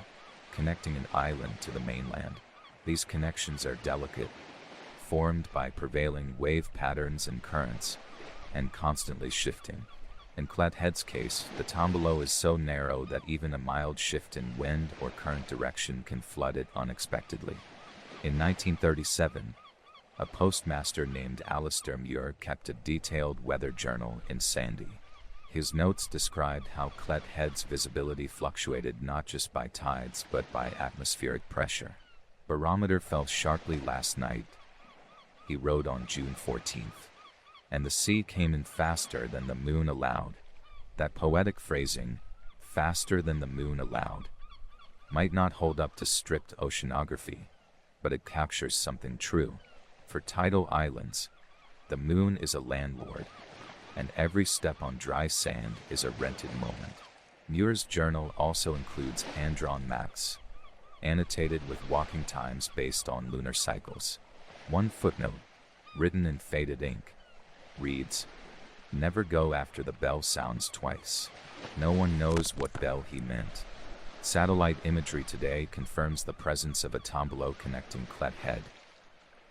connecting an island to the mainland. These connections are delicate, formed by prevailing wave patterns and currents, and constantly shifting. In Clet Head's case, the tombolo is so narrow that even a mild shift in wind or current direction can flood it unexpectedly. In 1937, a postmaster named Alistair Muir kept a detailed weather journal in Sandy. His notes described how Clet Head's visibility fluctuated not just by tides but by atmospheric pressure. Barometer fell sharply last night, he wrote on June 14th, and the sea came in faster than the moon allowed. That poetic phrasing, faster than the moon allowed, might not hold up to strict oceanography, but it captures something true. For tidal islands, the moon is a landlord, and every step on dry sand is a rented moment. Muir's journal also includes hand-drawn maps, annotated with walking times based on lunar cycles. One footnote, written in faded ink, reads, "Never go after the bell sounds twice." No one knows what bell he meant. Satellite imagery today confirms the presence of a tombolo connecting Clet Head,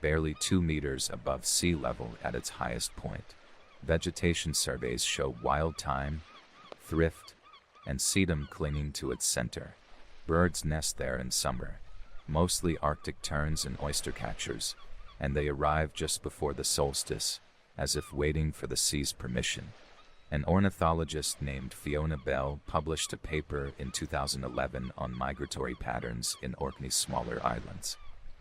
barely 2 meters above sea level at its highest point. Vegetation surveys show wild thyme, thrift, and sedum clinging to its center. Birds nest there in summer, mostly Arctic terns and oystercatchers, and they arrive just before the solstice, as if waiting for the sea's permission. An ornithologist named Fiona Bell published a paper in 2011 on migratory patterns in Orkney's smaller islands.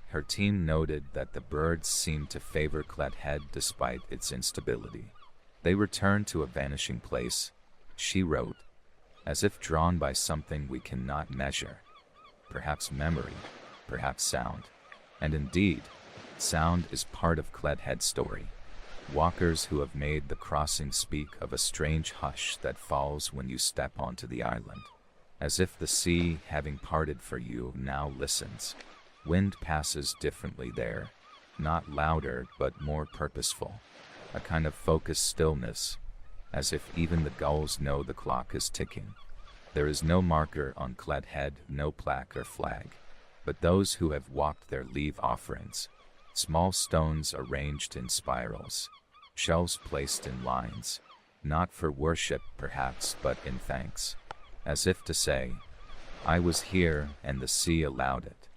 Her team noted that the birds seemed to favor Clet Head despite its instability. They returned to a vanishing place, she wrote, as if drawn by something we cannot measure. Perhaps memory, perhaps sound. And indeed, sound is part of Clet Head's story. Walkers who have made the crossing speak of a strange hush that falls when you step onto the island, as if the sea, having parted for you, now listens. Wind passes differently there, not louder but more purposeful, a kind of focused stillness, as if even the gulls know the clock is ticking. There is no marker on Clet Head, no plaque or flag, but those who have walked there leave offerings, small stones arranged in spirals, shelves placed in lines, not for worship perhaps but in thanks, as if to say, I was here and the sea allowed it.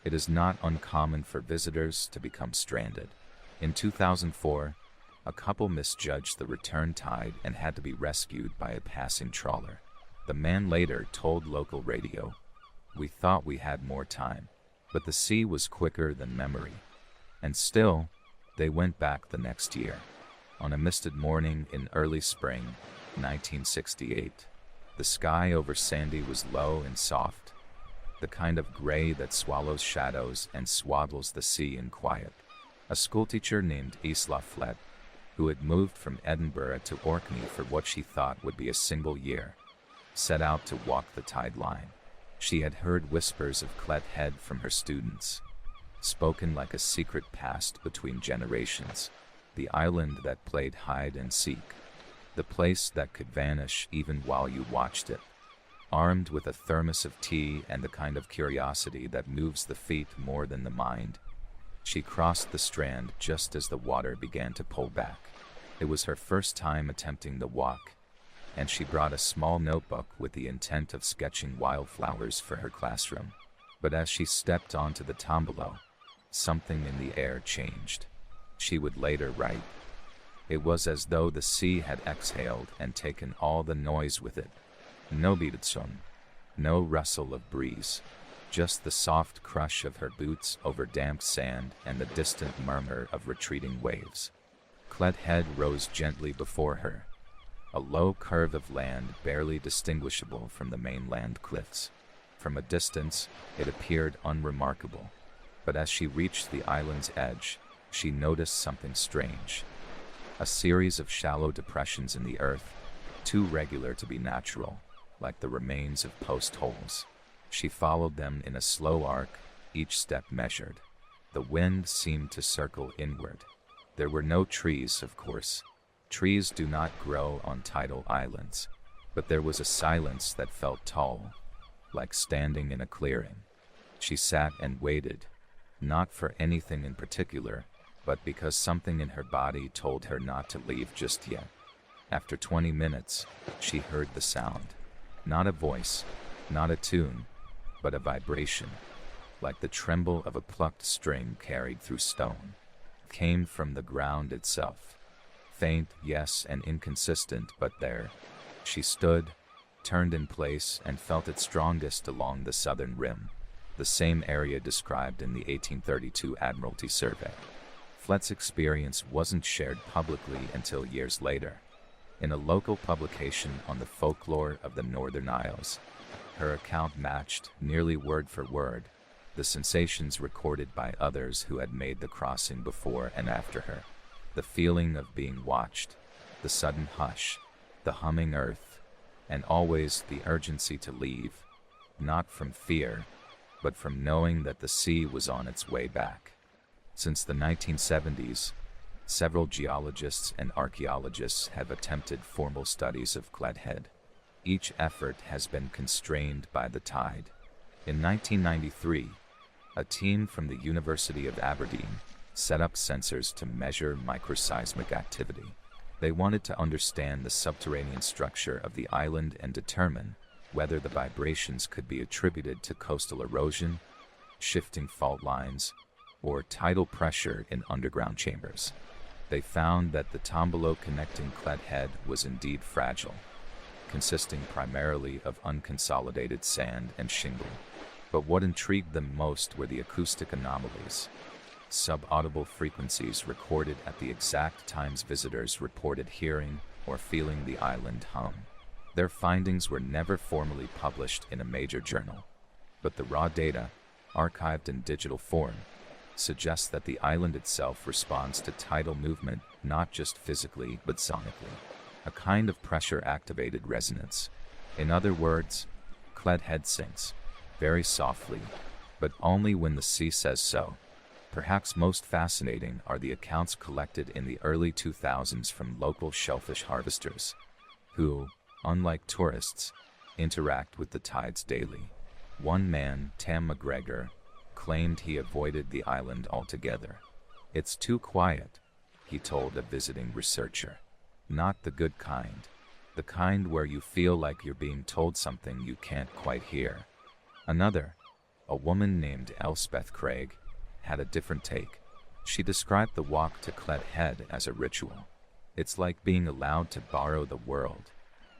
It is not uncommon for visitors to become stranded. In 2004, a couple misjudged the return tide and had to be rescued by a passing trawler. The man later told local radio, "We thought we had more time, but the sea was quicker than memory." And still, they went back the next year. On a misted morning in early spring, 1968, the sky over Sandy was low and soft, the kind of gray that swallows shadows and swaddles the sea in quiet. A schoolteacher named Isla Flett, who had moved from Edinburgh to Orkney for what she thought would be a single year, set out to walk the tide line. She had heard whispers of Clet Head from her students, spoken like a secret past between generations, the island that played hide and seek, the place that could vanish even while you watched it. Armed with a thermos of tea and the kind of curiosity that moves the feet more than the mind, she crossed the strand just as the water began to pull back. It was her first time attempting the walk, and she brought a small notebook with the intent of sketching wildflowers for her classroom. But as she stepped onto the tombolo, something in the air changed. She would later write, "It was as though the sea had exhaled and taken all the noise with it. No beatson, no rustle of breeze, just the soft crush of her boots over damp sand and the distant murmur of retreating waves." Clet Head rose gently before her, a low curve of land barely distinguishable from the mainland cliffs. From a distance, it appeared unremarkable, but as she reached the island's edge, she noticed something strange. A series of shallow depressions in the earth, too regular to be natural, like the remains of post holes. She followed them in a slow arc, each step measured. The wind seemed to circle inward. There were no trees, of course. Trees do not grow on tidal islands, but there was a silence that felt tall, like standing in a clearing. She sat and waited, not for anything in particular, but because something in her body told her not to leave just yet. After 20 minutes, she heard the sound. Not a voice, not a tune, but a vibration, like the tremble of a plucked string carried through stone. It came from the ground itself. Faint, yes, and inconsistent, but there. She stood, turned in place, and felt it strongest along the southern rim, the same area described in the 1832 Admiralty Survey. Flet's experience wasn't shared publicly until years later. In a local publication on the folklore of the Northern Isles, her account matched, nearly word for word, the sensations recorded by others who had made the crossing before and after her. The feeling of being watched, the sudden hush, the humming earth, and always the urgency to leave, not from fear, but from knowing that the sea was on its way back. Since the 1970s, several geologists and archaeologists have attempted formal studies of Clet Head. Each effort has been constrained by the tide. In 1993, a team from the University of Aberdeen set up sensors to measure microseismic activity. They wanted to understand the subterranean structure of the island and determine whether the vibrations could be attributed to coastal erosion, shifting fault lines, or tidal pressure in underground chambers. They found that the tombolo connecting Clet Head was indeed fragile, consisting primarily of unconsolidated sand and shingle. But what intrigued them most were the acoustic anomalies, subaudible frequencies recorded at the exact times visitors reported hearing or feeling the island hum. Their findings were never formally published in a major journal, but the raw data, archived in digital form, suggests that the island itself responds to tidal movement not just physically but sonically, a kind of pressure-activated resonance. In other words, Clet Head sinks, very softly, but only when the sea says so. Perhaps most fascinating are the accounts collected in the early 2000s from local shellfish harvesters, who, unlike tourists, interact with the tides daily. One man, Tam McGregor, claimed he avoided the island altogether. "It's too quiet," he told a visiting researcher. "Not the good kind. The kind where you feel like you're being told something you can't quite hear." Another, a woman named Elspeth Craig, had a different take. She described the walk to Clet Head as a ritual. "It's like being allowed to borrow the world,"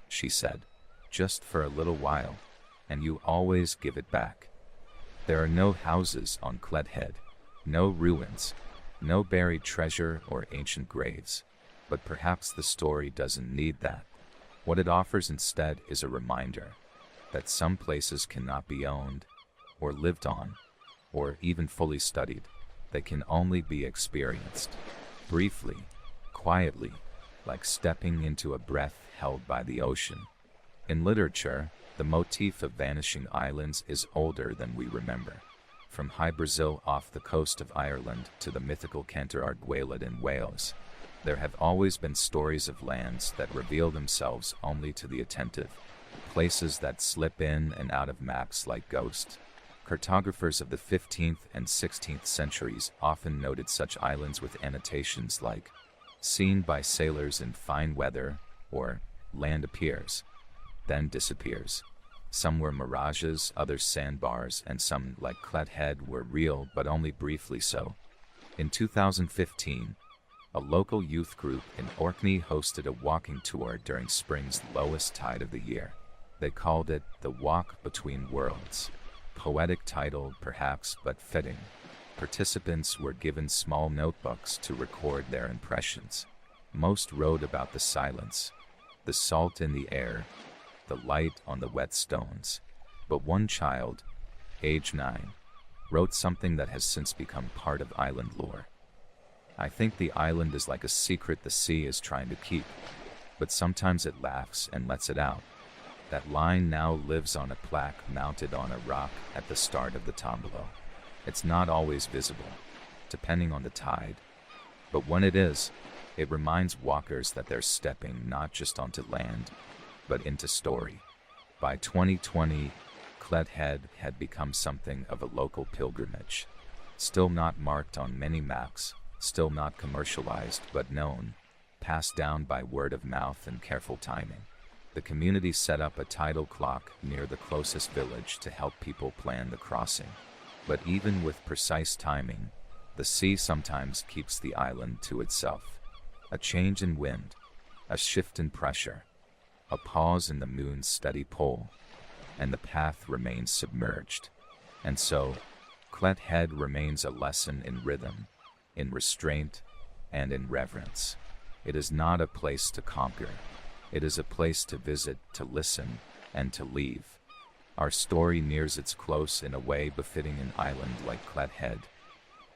she said, "just for a little while, and you always give it back." There are no houses on Clet Head, no ruins, no buried treasure or ancient graves, but perhaps the story doesn't need that. What it offers instead is a reminder that some places cannot be owned, or lived on, or even fully studied. They can only be experienced, briefly, quietly, like stepping into a breath held by the ocean. In literature, the motif of vanishing islands is older than we remember. From High Brazil off the coast of Ireland to the mythical Cantor Arguelid in Wales, there have always been stories of lands that reveal themselves only to the attentive, places that slip in and out of maps like ghosts. Cartographers of the 15th and 16th centuries often noted such islands with annotations like "seen by sailors in fine weather" or "land appears, then disappears." Some were mirages, others sandbars, and some, like Clet Head, were real but only briefly so. In 2015, a local youth group in Orkney hosted a walking tour during spring's lowest tide of the year. They called it the Walk Between Worlds. Poetic title, perhaps, but fitting. Participants were given small notebooks to record their impressions. Most wrote about the silence, the salt in the air, the light on the wet stones. But one child, age 9, wrote something that has since become part of island lore. "I think the island is like a secret the sea is trying to keep, but sometimes it laughs and lets it out. That line now lives on a plaque mounted on a rock at the start of the Tombolo. It's not always visible, depending on the tide, but when it is, it reminds walkers that they're stepping not just onto land, but into story." By 2020, Clet Head had become something of a local pilgrimage. Still not marked on many maps, still not commercialized, but known, passed down by word of mouth and careful timing. The community set up a tidal clock near the closest village to help people plan the crossing. But even with precise timing, the sea sometimes keeps the island to itself. A change in wind, a shift in pressure, a pause in the moon's steady pull, and the path remains submerged. And so, Clet Head remains a lesson in rhythm, in restraint, and in reverence. It is not a place to conquer. It is a place to visit, to listen, and to leave. Our story nears its close in a way befitting an island like Clet Head,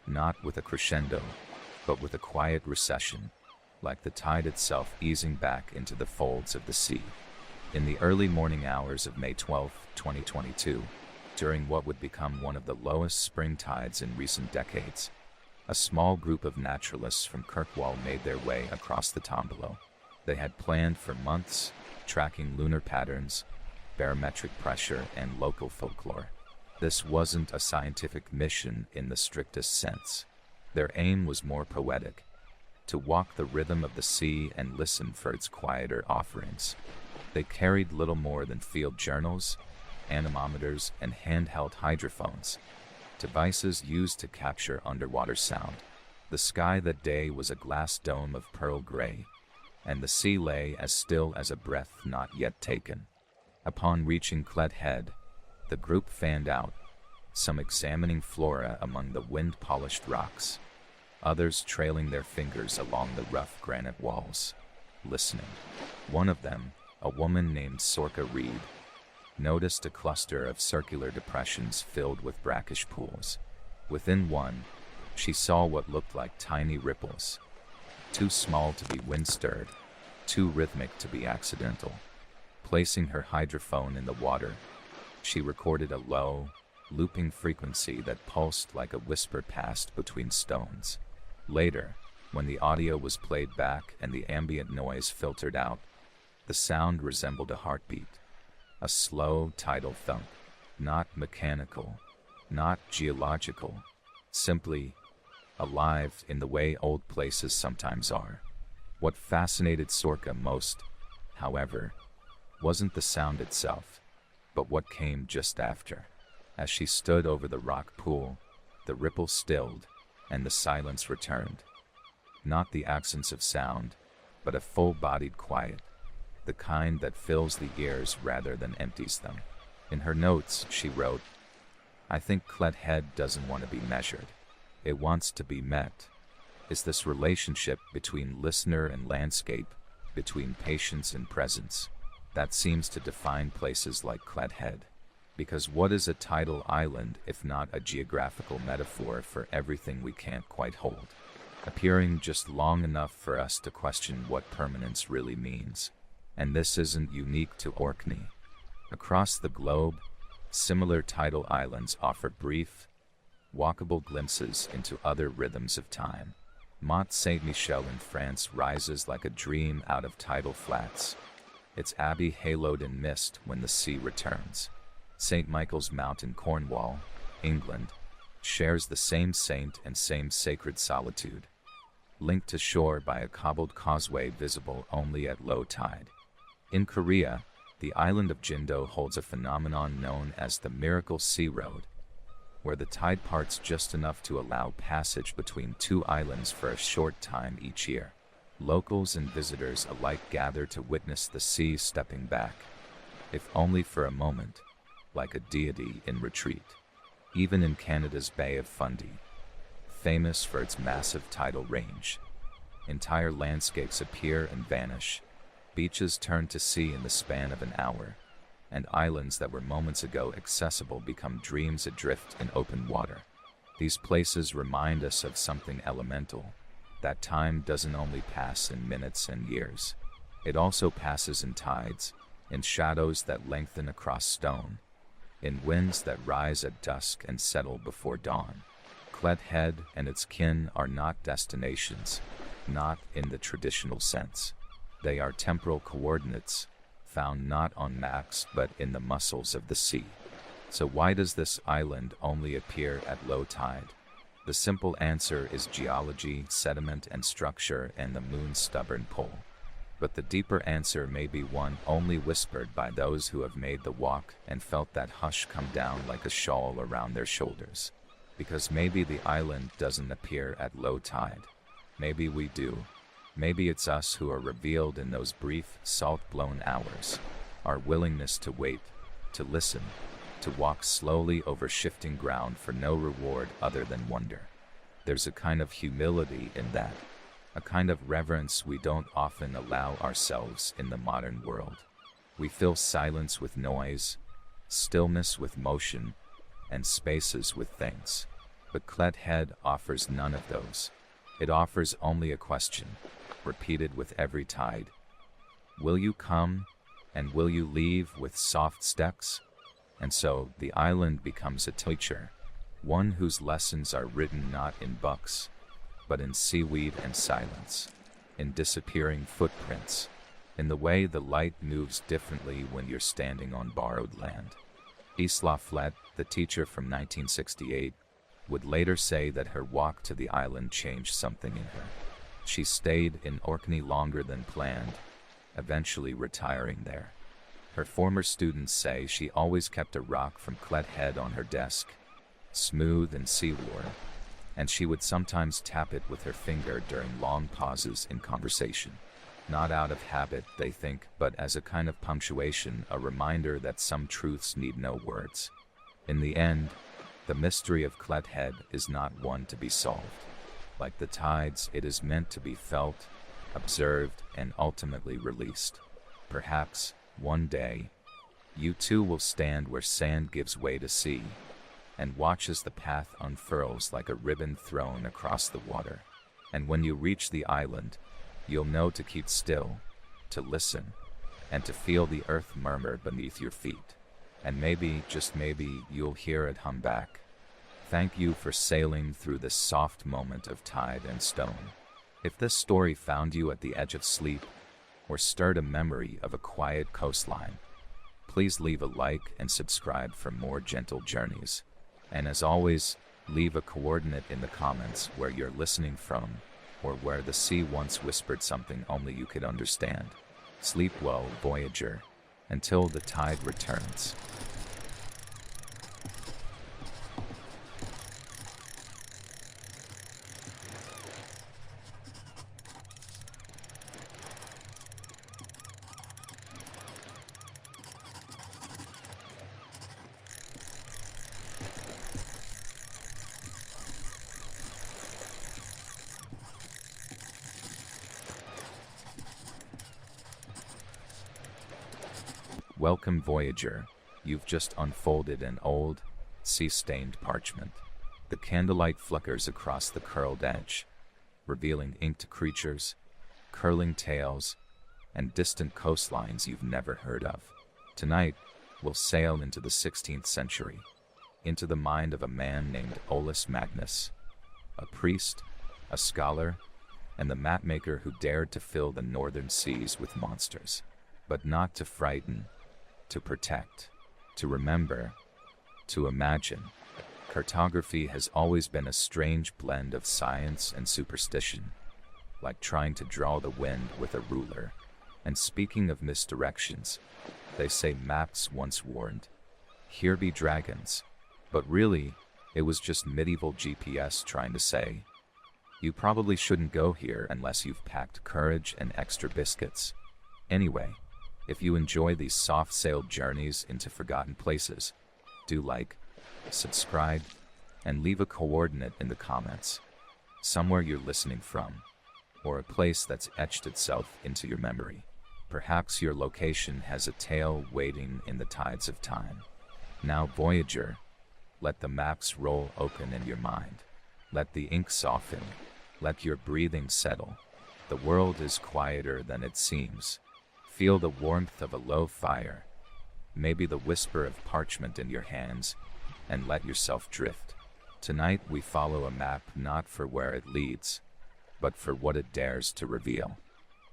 not with a crescendo, but with a quiet recession, like the tide itself easing back into the folds of the sea. In the early morning hours of May 12, 2022, during what would become one of the lowest spring tides in recent decades, a small group of naturalists from Kirkwall made their way across the Tombolo. They had planned for months, tracking lunar patterns, barometric pressure, and local folklore. This wasn't a scientific mission in the strictest sense. Their aim was more poetic, to walk the rhythm of the sea and listen for its quieter offerings. They carried little more than field journals, anemometers, and handheld hydrophones, devices used to capture underwater sound. The sky that day was a glass dome of pearl gray, and the sea lay as still as a breath not yet taken. Upon reaching Clet Head, the group fanned out, some examining flora among the wind-polished rocks, others trailing their fingers along the rough granite walls, listening. One of them, a woman named Sorka Reed, noticed a cluster of circular depressions filled with brackish pools. Within one, she saw what looked like tiny ripples, too small to be wind-stirred, too rhythmic to be accidental. Placing her hydrophone in the water, she recorded a low, looping frequency that pulsed like a whisper passed between stones. Later, when the audio was played back and the ambient noise filtered out, the sound resembled a heartbeat, a slow tidal thump, not mechanical, not geological, simply alive in the way old places sometimes are. What fascinated Sorka most, however, wasn't the sound itself, but what came just after. As she stood over the rock pool, the ripple stilled, and the silence returned. Not the absence of sound, but a full-bodied quiet, the kind that fills the ears rather than empties them. In her notes, she wrote, "I think Clet Head doesn't want to be measured. It wants to be met. It's this relationship between listener and landscape, between patience and presence, that seems to define places like Clet Head. Because what is a tidal island if not a geographical metaphor for everything we can't quite hold, appearing just long enough for us to question what permanence really means? And this isn't unique to Orkney. Across the globe, similar tidal islands offer brief, walkable glimpses into other rhythms of time. Mont Saint-Michel in France rises like a dream out of tidal flats, its abbey haloed in mist when the sea returns. St. Michael's Mount in Cornwall, England, shares the same saint and same sacred solitude, linked to shore by a cobbled causeway visible only at low tide. In Korea, the island of Jindo holds a phenomenon known as the Miracle Sea Road, where the tide parts just enough to allow passage between two islands for a short time each year. Locals and visitors alike gather to witness the sea stepping back, if only for a moment, like a deity in retreat. Even in Canada's Bay of Fundy, famous for its massive tidal range, entire landscapes appear and vanish, beaches turn to sea in the span of an hour, and islands that were moments ago accessible become dreams adrift in open water. These places remind us of something elemental, that time doesn't only pass in minutes and years. It also passes in tides, in shadows that lengthen across stone, in winds that rise at dusk and settle before dawn. Clet Head and its kin are not destinations, not in the traditional sense. They are temporal coordinates, found not on maps but in the muscles of the sea. So why does this island only appear at low tide? The simple answer is geology, sediment and structure, and the moon's stubborn pull. But the deeper answer may be one only whispered by those who have made the walk and felt that hush come down like a shawl around their shoulders. Because maybe the island doesn't appear at low tide. Maybe we do. Maybe it's us who are revealed in those brief, salt-blown hours. Our willingness to wait, to listen, to walk slowly over shifting ground for no reward other than wonder. There's a kind of humility in that, a kind of reverence we don't often allow ourselves in the modern world. We fill silence with noise, stillness with motion, and spaces with things. But Clet Head offers none of those. It offers only a question, repeated with every tide. Will you come, and will you leave with soft steps? And so the island becomes a teacher, one whose lessons are written not in books, but in seaweed and silence, in disappearing footprints, in the way the light moves differently when you're standing on borrowed land. Isla Flett, the teacher from 1968, would later say that her walk to the island changed something in her. She stayed in Orkney longer than planned, eventually retiring there. Her former students say she always kept a rock from Clet Head on her desk, smooth and seaworn, and she would sometimes tap it with her finger during long pauses in conversation. Not out of habit, they think, but as a kind of punctuation, a reminder that some truths need no words. In the end, the mystery of Clet Head is not one to be solved. Like the tides, it is meant to be felt, observed, and ultimately released. Perhaps, one day, you too will stand where sand gives way to sea, and watch as the path unfurls like a ribbon thrown across the water. And when you reach the island, you'll know to keep still, to listen, and to feel the earth murmur beneath your feet. And maybe, just maybe, you'll hear it hum back. Thank you for sailing through this soft moment of tide and stone. If this story found you at the edge of sleep, or stirred a memory of a quiet coastline, please leave a like and subscribe for more gentle journeys. And as always, leave a coordinate in the comments where you're listening from, or where the sea once whispered something only you could understand. Sleep well, Voyager, until the tide returns. Welcome, Voyager. You've just unfolded an old, sea-stained parchment. The candlelight flickers across the curled edge, revealing inked creatures, curling tails, and distant coastlines you've never heard of. Tonight, we'll sail into the 16th century, into the mind of a man named Olus Magnus, a priest, a scholar, and the mapmaker who dared to fill the northern seas with monsters. but not to frighten, to protect, to remember, to imagine. Cartography has always been a strange blend of science and superstition, like trying to draw the wind with a ruler. And speaking of misdirections, they say maps once warned, "Here be dragons," but really, it was just medieval GPS trying to say, "You probably shouldn't go here unless you've packed courage and extra biscuits." Anyway, if you enjoy these soft-sailed journeys into forgotten places, do like, subscribe, and leave a coordinate in the comments, somewhere you're listening from, or a place that's etched itself into your memory. Perhaps your location has a tale waiting in the tides of time. Now, Voyager, let the maps roll open in your mind. Let the ink soften. Let your breathing settle. The world is quieter than it seems. Feel the warmth of a low fire, maybe the whisper of parchment in your hands, and let yourself drift. Tonight we follow a map not for where it leads, but for what it dares to reveal.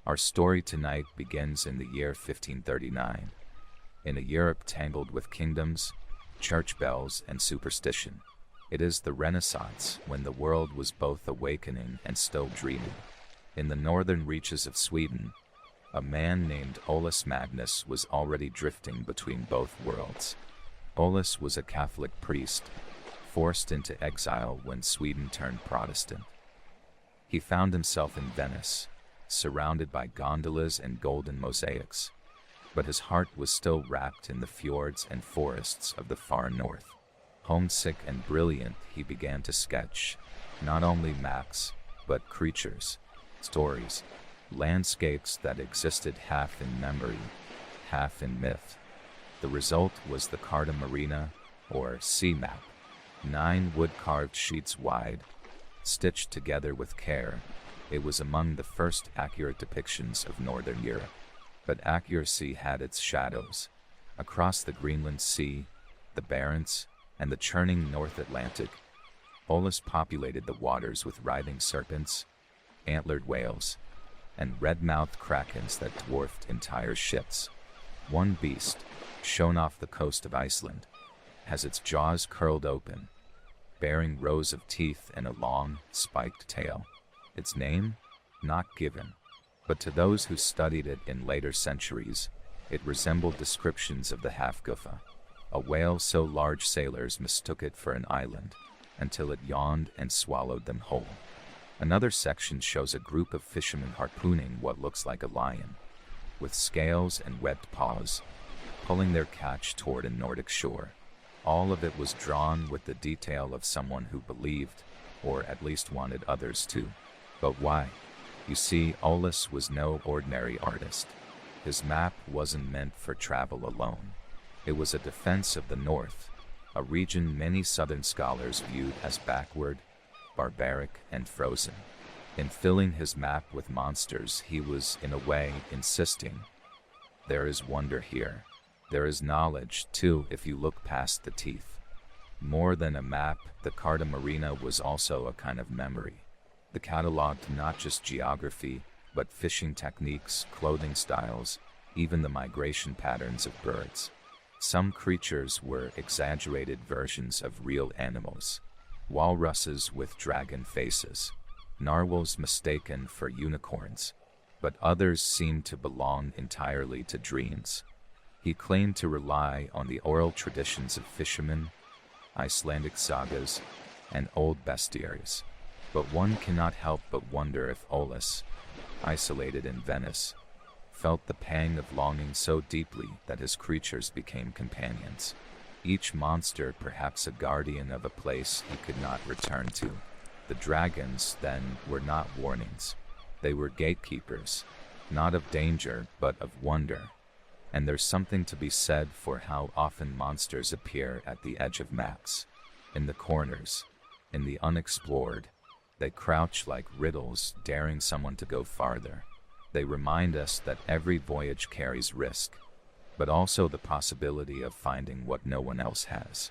Our story tonight begins in the year 1539, in a Europe tangled with kingdoms, church bells, and superstition. It is the Renaissance, when the world was both awakening and still dreaming. In the northern reaches of Sweden, a man named Olaus Magnus was already drifting between both worlds. Olaus was a Catholic priest, forced into exile when Sweden turned Protestant. He found himself in Venice, surrounded by gondolas and golden mosaics, but his heart was still wrapped in the fjords and forests of the far north. Homesick and brilliant, he began to sketch not only maps, but creatures, stories, landscapes that existed half in memory, half in myth. The result was the Carta Marina, or sea map, 9 wood-carved sheets wide, stitched together with care. It was among the first accurate depictions of Northern Europe. But accuracy had its shadows. Across the Greenland Sea, the Barents, and the churning North Atlantic, Olaus populated the waters with writhing serpents, antlered whales, and red-mouthed krakens that dwarfed entire ships. One beast, shown off the coast of Iceland, has its jaws curled open, bearing rows of teeth and a long, spiked tail. Its name? Not given. But to those who studied it in later centuries, it resembled descriptions of the Hafgufa, a whale so large sailors mistook it for an island, until it yawned and swallowed them whole. Another section shows a group of fishermen harpooning what looks like a lion, with scales and webbed paws, pulling their catch toward a Nordic shore. All of it was drawn with the detail of someone who believed, or at least wanted others to. But why? You see, Olaus was no ordinary artist. His map wasn't meant for travel alone. It was a defense of the North, a region many Southern scholars viewed as backward, barbaric, and frozen. In filling his map with monsters, he was, in a way, insisting, there is wonder here. There is knowledge, too, if you look past the teeth. More than a map, the Carta Marina was also a kind of memory. The cataloged not just geography, but fishing techniques, clothing styles, even the migration patterns of birds. Some creatures were exaggerated versions of real animals, walruses with dragon faces, narwhals mistaken for unicorns, but others seemed to belong entirely to dreams. He claimed to rely on the oral traditions of fishermen, Icelandic sagas, and old bestiaries. But one cannot help but wonder if Olaus, isolated in Venice, felt the pang of longing so deeply that his creatures became companions. Each monster perhaps a guardian of a place he could not return to. The dragons, then, were not warnings. They were gatekeepers, not of danger, but of wonder. And there's something to be said for how often monsters appear at the edge of maps, in the corners, in the unexplored. They crouch like riddles, daring someone to go farther. They remind us that every voyage carries risk, but also the possibility of finding what no one else has.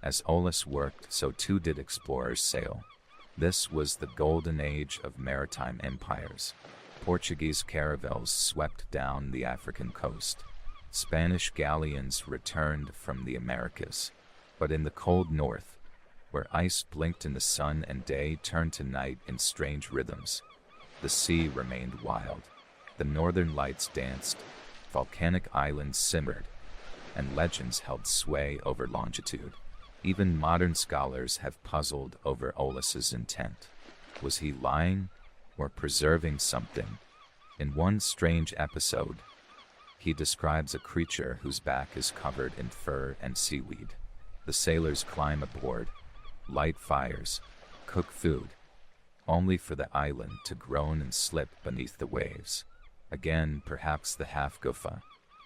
As Olaus worked, so too did explorers sail. This was the golden age of maritime empires. Portuguese caravels swept down the African coast. Spanish galleons returned from the Americas. But in the cold north, where ice blinked in the sun and day turned to night in strange rhythms, the sea remained wild. The northern lights danced, volcanic islands simmered, and legends held sway over longitude. Even modern scholars have puzzled over Olus's intent. Was he lying or preserving something? In one strange episode, he describes a creature whose back is covered in fur and seaweed. The sailors climb aboard, light fires, cook food, only for the island to groan and slip beneath the waves. Again, perhaps the half-gufa,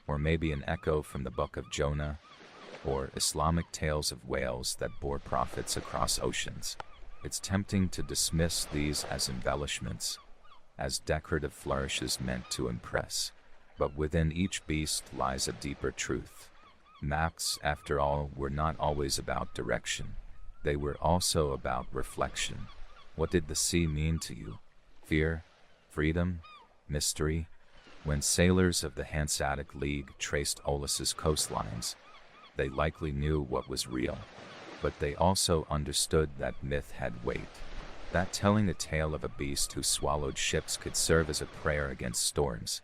or maybe an echo from the Book of Jonah, or Islamic tales of whales that bore prophets across oceans. It's tempting to dismiss these as embellishments, as decorative flourishes meant to impress. But within each beast lies a deeper truth. Maps, after all, were not always about direction. They were also about reflection. What did the sea mean to you? Fear? Freedom? Mystery? When sailors of the Hanseatic League traced Olus's coastlines, they likely knew what was real, but they also understood that myth had weight. That telling a tale of a beast who swallowed ships could serve as a prayer against storms,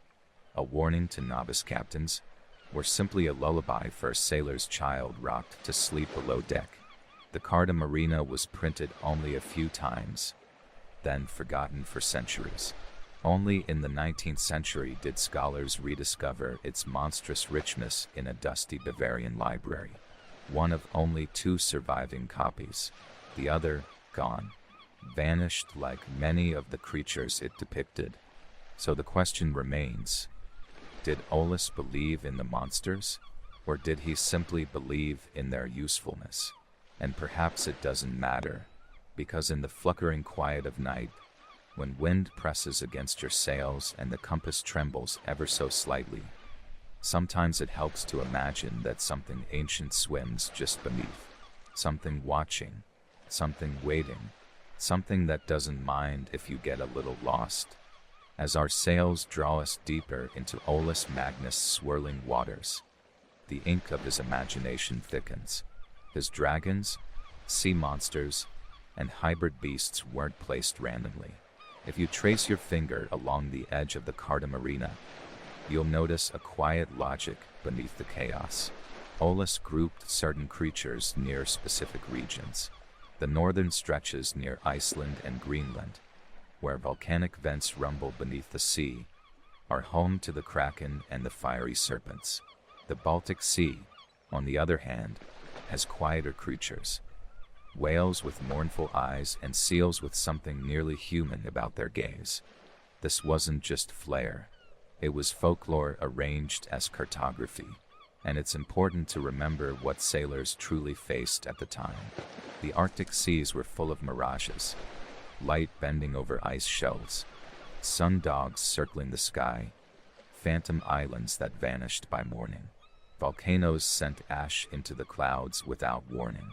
a warning to novice captains, or simply a lullaby for a sailor's child rocked to sleep below deck. The Carta Marina was printed only a few times, then forgotten for centuries. Only in the 19th century did scholars rediscover its monstrous richness in a dusty Bavarian library. One of only 2 surviving copies, the other gone, vanished like many of the creatures it depicted. So the question remains, did Olus believe in the monsters, or did he simply believe in their usefulness? And perhaps it doesn't matter, because in the flickering quiet of night, when wind presses against your sails and the compass trembles ever so slightly, sometimes it helps to imagine that something ancient swims just beneath, something watching, something waiting, something that doesn't mind if you get a little lost. As our sails draw us deeper into Olus Magnus' swirling waters, the ink of his imagination thickens. His dragons, sea monsters, and hybrid beasts weren't placed randomly. If you trace your finger along the edge of the Carta Marina, you'll notice a quiet logic beneath the chaos. Olus grouped certain creatures near specific regions. The northern stretches near Iceland and Greenland, where volcanic vents rumble beneath the sea, are home to the kraken and the fiery serpents. The Baltic Sea, on the other hand, has quieter creatures, whales with mournful eyes and seals with something nearly human about their gaze. This wasn't just flair, it was folklore arranged as cartography, and it's important to remember what sailors truly faced at the time. The Arctic seas were full of mirages, light bending over ice shelves, sundogs circling the sky, phantom islands that vanished by morning. Volcanoes sent ash into the clouds without warning.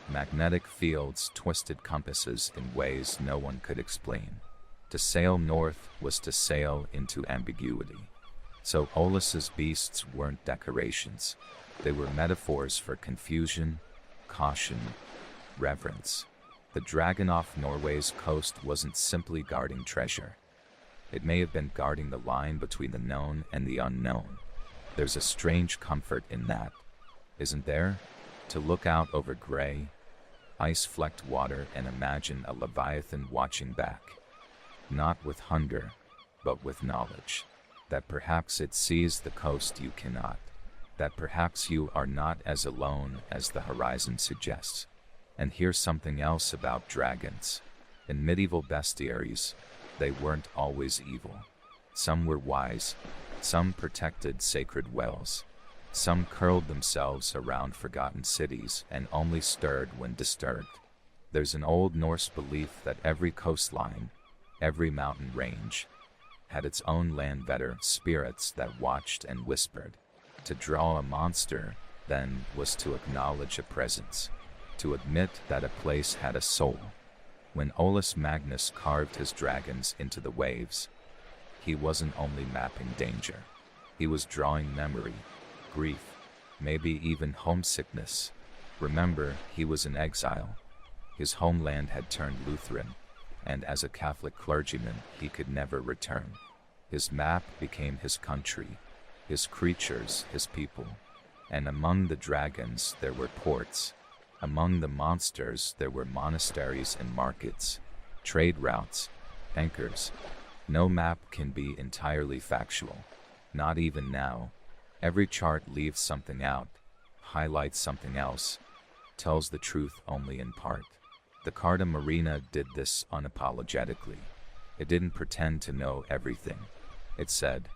Magnetic fields twisted compasses in ways no one could explain. To sail north was to sail into ambiguity. So Olus's beasts weren't decorations. They were metaphors for confusion, caution, reverence. The dragon off Norway's coast wasn't simply guarding treasure. It may have been guarding the line between the known and the unknown. There's a strange comfort in that, isn't there? To look out over gray, ice-flecked water and imagine a leviathan watching back. Not with hunger, but with knowledge. That perhaps it sees the coast you cannot. That perhaps you are not as alone as the horizon suggests. And here's something else about dragons. In medieval bestiaries, they weren't always evil. Some were wise, some protected sacred wells. Some curled themselves around forgotten cities and only stirred when disturbed. There's an old Norse belief that every coastline, every mountain range, had its own landvetter spirits that watched and whispered. To draw a monster, then, was to acknowledge a presence, to admit that a place had a soul. When Olus Magnus carved his dragons into the waves, he wasn't only mapping danger. He was drawing memory, grief, maybe even homesickness. Remember, he was in exile. His homeland had turned Lutheran, and as a Catholic clergyman, he could never return. His map became his country, his creatures, his people. And among the dragons there were ports. Among the monsters there were monasteries and markets, trade routes, anchors. No map can be entirely factual. Not even now. Every chart leaves something out, highlights something else, tells the truth only in part. The Carta Marina did this unapologetically. It didn't pretend to know everything. It said,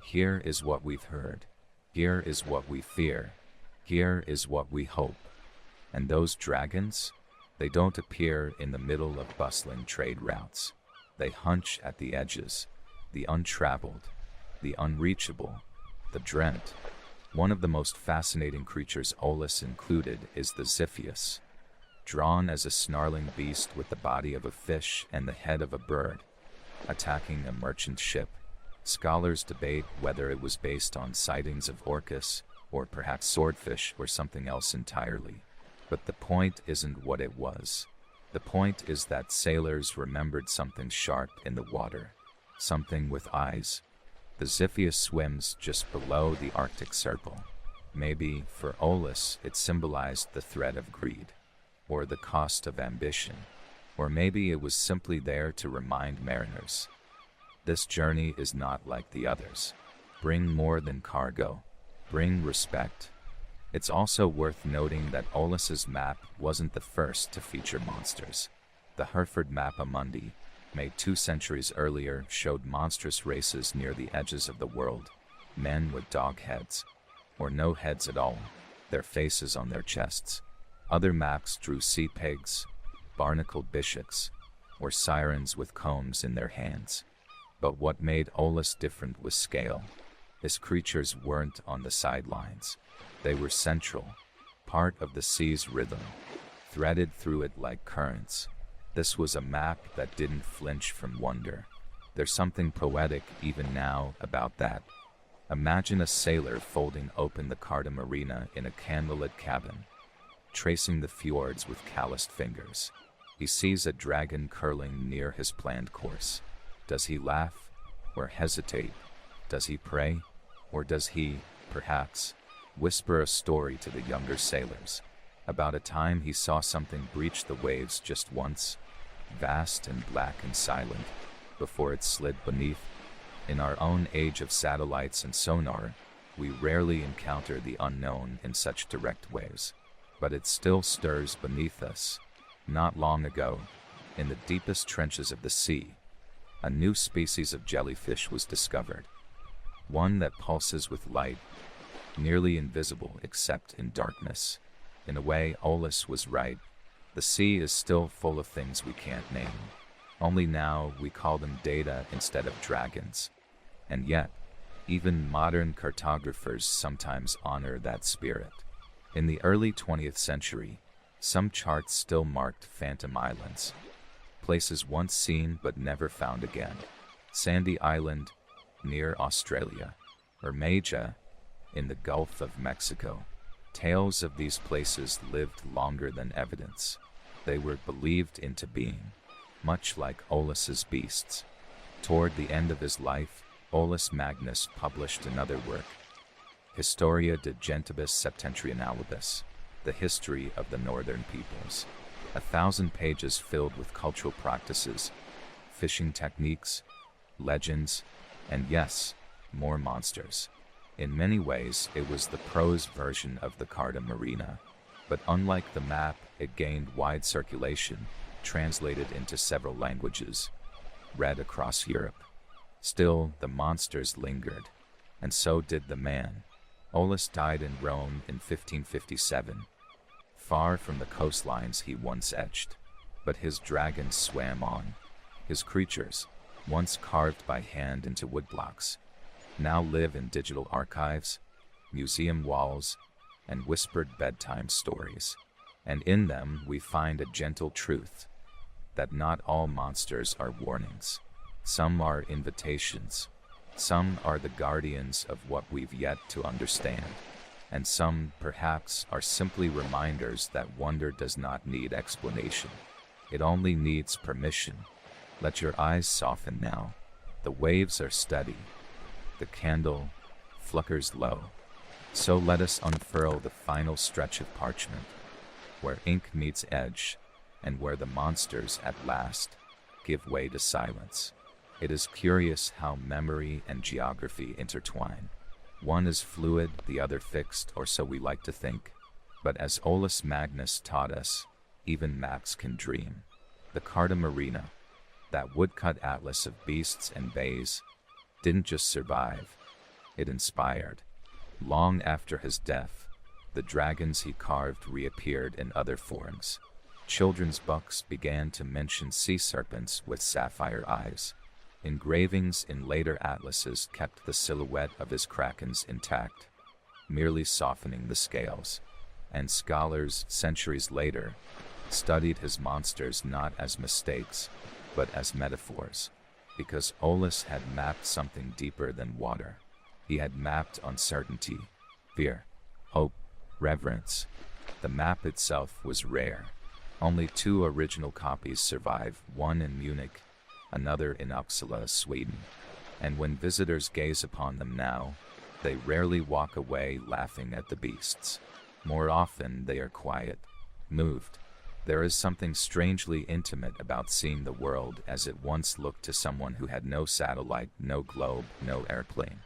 "Here is what we've heard. Here is what we fear. Here is what we hope." And those dragons, they don't appear in the middle of bustling trade routes. They hunch at the edges, the untraveled, the unreachable, the dread. One of the most fascinating creatures Olus included is the Ziphius, drawn as a snarling beast with the body of a fish and the head of a bird, attacking a merchant ship. Scholars debate whether it was based on sightings of orcas, or perhaps swordfish, or something else entirely. But the point isn't what it was. The point is that sailors remembered something sharp in the water, something with eyes. The Ziphius swims just below the Arctic Circle. Maybe, for Olus, it symbolized the threat of greed, or the cost of ambition, or maybe it was simply there to remind mariners. This journey is not like the others. Bring more than cargo. Bring respect. It's also worth noting that Olus's map wasn't the first to feature monsters. The Hereford Mappa Mundi, made 2 centuries earlier, showed monstrous races near the edges of the world, men with dog heads, or no heads at all, their faces on their chests. Other maps drew sea pigs, barnacled bishops, or sirens with combs in their hands. But what made Olus different was scale. His creatures weren't on the sidelines. They were central, part of the sea's rhythm, threaded through it like currents. This was a map that didn't flinch from wonder. There's something poetic even now about that. Imagine a sailor folding open the Carta Marina in a candlelit cabin, tracing the fjords with calloused fingers. He sees a dragon curling near his planned course. Does he laugh or hesitate? Does he pray? Or does he, perhaps, whisper a story to the younger sailors about a time he saw something breach the waves just once, vast and black and silent, before it slid beneath? In our own age of satellites and sonar, we rarely encounter the unknown in such direct ways, but it still stirs beneath us. Not long ago, in the deepest trenches of the sea, a new species of jellyfish was discovered, one that pulses with light, nearly invisible except in darkness. In a way, Olus was right. The sea is still full of things we can't name. Only now we call them data instead of dragons. And yet, even modern cartographers sometimes honor that spirit. In the early 20th century, some charts still marked phantom islands, places once seen but never found again. Sandy Island, near Australia, or Maja, in the Gulf of Mexico. Tales of these places lived longer than evidence. They were believed into being, much like Olus's beasts. Toward the end of his life, Olus Magnus published another work, Historia de Gentibus Septentrionalibus, the history of the northern peoples. 1,000 pages filled with cultural practices, fishing techniques, legends, and yes, more monsters. In many ways, it was the prose version of the Carta Marina, but unlike the map, it gained wide circulation, translated into several languages, read across Europe. Still, the monsters lingered, and so did the man. Olus died in Rome in 1557, far from the coastlines he once etched, but his dragons swam on. His creatures, once carved by hand into woodblocks, now live in digital archives, museum walls, and whispered bedtime stories. And in them we find a gentle truth, that not all monsters are warnings. Some are invitations. Some are the guardians of what we've yet to understand. And some, perhaps, are simply reminders that wonder does not need explanation. It only needs permission. Let your eyes soften now. The waves are steady. The candle flickers low. So let us unfurl the final stretch of parchment, where ink meets edge, and where the monsters at last give way to silence. It is curious how memory and geography intertwine. One is fluid, the other fixed, or so we like to think. But as Olus Magnus taught us, even maps can dream. The Carta Marina, that woodcut atlas of beasts and bays, didn't just survive, it inspired. Long after his death, the dragons he carved reappeared in other forms. Children's books began to mention sea serpents with sapphire eyes. Engravings in later atlases kept the silhouette of his krakens intact, merely softening the scales. And scholars, centuries later, studied his monsters not as mistakes, but as metaphors, because Olus had mapped something deeper than water. He had mapped uncertainty, fear, hope, reverence. The map itself was rare. Only 2 original copies survive, one in Munich, another in Uppsala, Sweden. And when visitors gaze upon them now, they rarely walk away laughing at the beasts. More often they are quiet, moved. There is something strangely intimate about seeing the world as it once looked to someone who had no satellite, no globe, no airplane.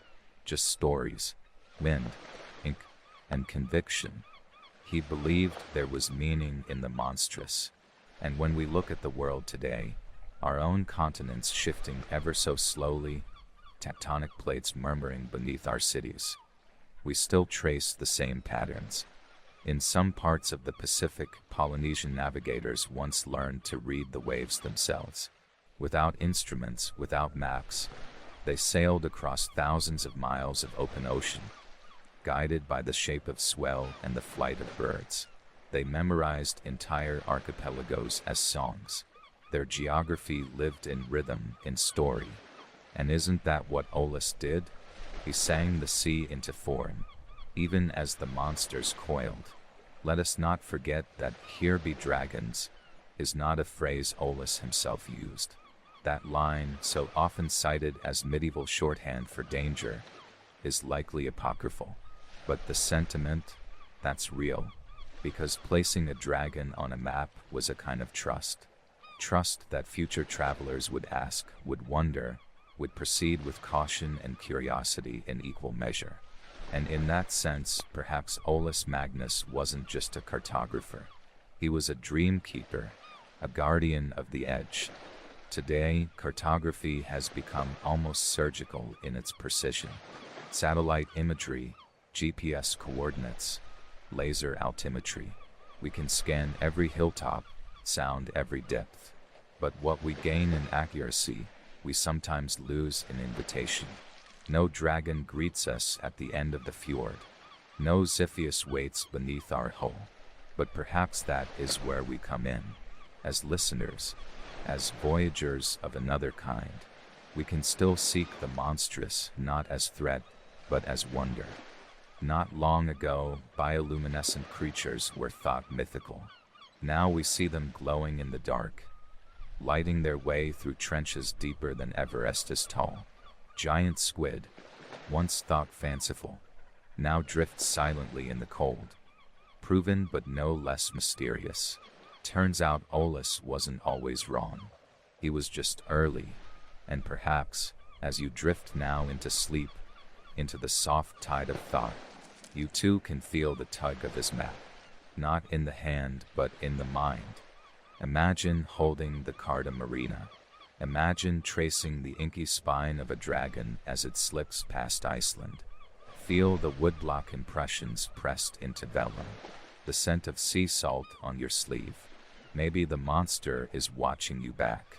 Just stories, wind, ink, and conviction. He believed there was meaning in the monstrous. And when we look at the world today, our own continents shifting ever so slowly, tectonic plates murmuring beneath our cities, we still trace the same patterns. In some parts of the Pacific, Polynesian navigators once learned to read the waves themselves. Without instruments, without maps, they sailed across thousands of miles of open ocean, guided by the shape of swell and the flight of birds. They memorized entire archipelagos as songs. Their geography lived in rhythm, in story. And isn't that what Olus did? He sang the sea into form, even as the monsters coiled. Let us not forget that "here be dragons" is not a phrase Olus himself used. That line, so often cited as medieval shorthand for danger, is likely apocryphal. But the sentiment, that's real, because placing a dragon on a map was a kind of trust. Trust that future travelers would ask, would wonder, would proceed with caution and curiosity in equal measure. And in that sense, perhaps Olus Magnus wasn't just a cartographer. He was a dream keeper, a guardian of the edge. Today, cartography has become almost surgical in its precision. Satellite imagery, GPS coordinates, laser altimetry. We can scan every hilltop, sound every depth. But what we gain in accuracy, we sometimes lose in invitation. No dragon greets us at the end of the fjord. No Ziphius waits beneath our hull. But perhaps that is where we come in. As listeners, as voyagers of another kind, we can still seek the monstrous not as threat, but as wonder. Not long ago, bioluminescent creatures were thought mythical. Now we see them glowing in the dark, lighting their way through trenches deeper than Everest is tall. Giant squid, once thought fanciful, now drifts silently in the cold, proven but no less mysterious. Turns out Olus wasn't always wrong. He was just early, and perhaps, as you drift now into sleep, into the soft tide of thought, you too can feel the tug of his map, not in the hand but in the mind. Imagine holding the Carta Marina. Imagine tracing the inky spine of a dragon as it slips past Iceland. Feel the woodblock impressions pressed into vellum, the scent of sea salt on your sleeve. Maybe the monster is watching you back,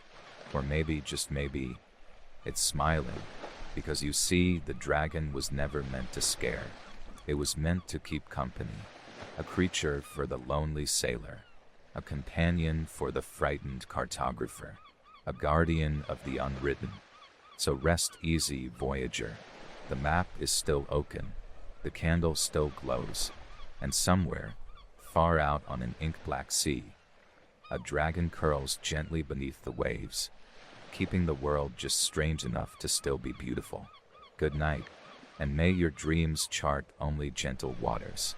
or maybe, just maybe, it's smiling, because you see the dragon was never meant to scare. It was meant to keep company, a creature for the lonely sailor, a companion for the frightened cartographer, a guardian of the unwritten. So rest easy, Voyager. The map is still open, the candle still glows, and somewhere, far out on an ink-black sea, a dragon curls gently beneath the waves, keeping the world just strange enough to still be beautiful. Good night, and may your dreams chart only gentle waters.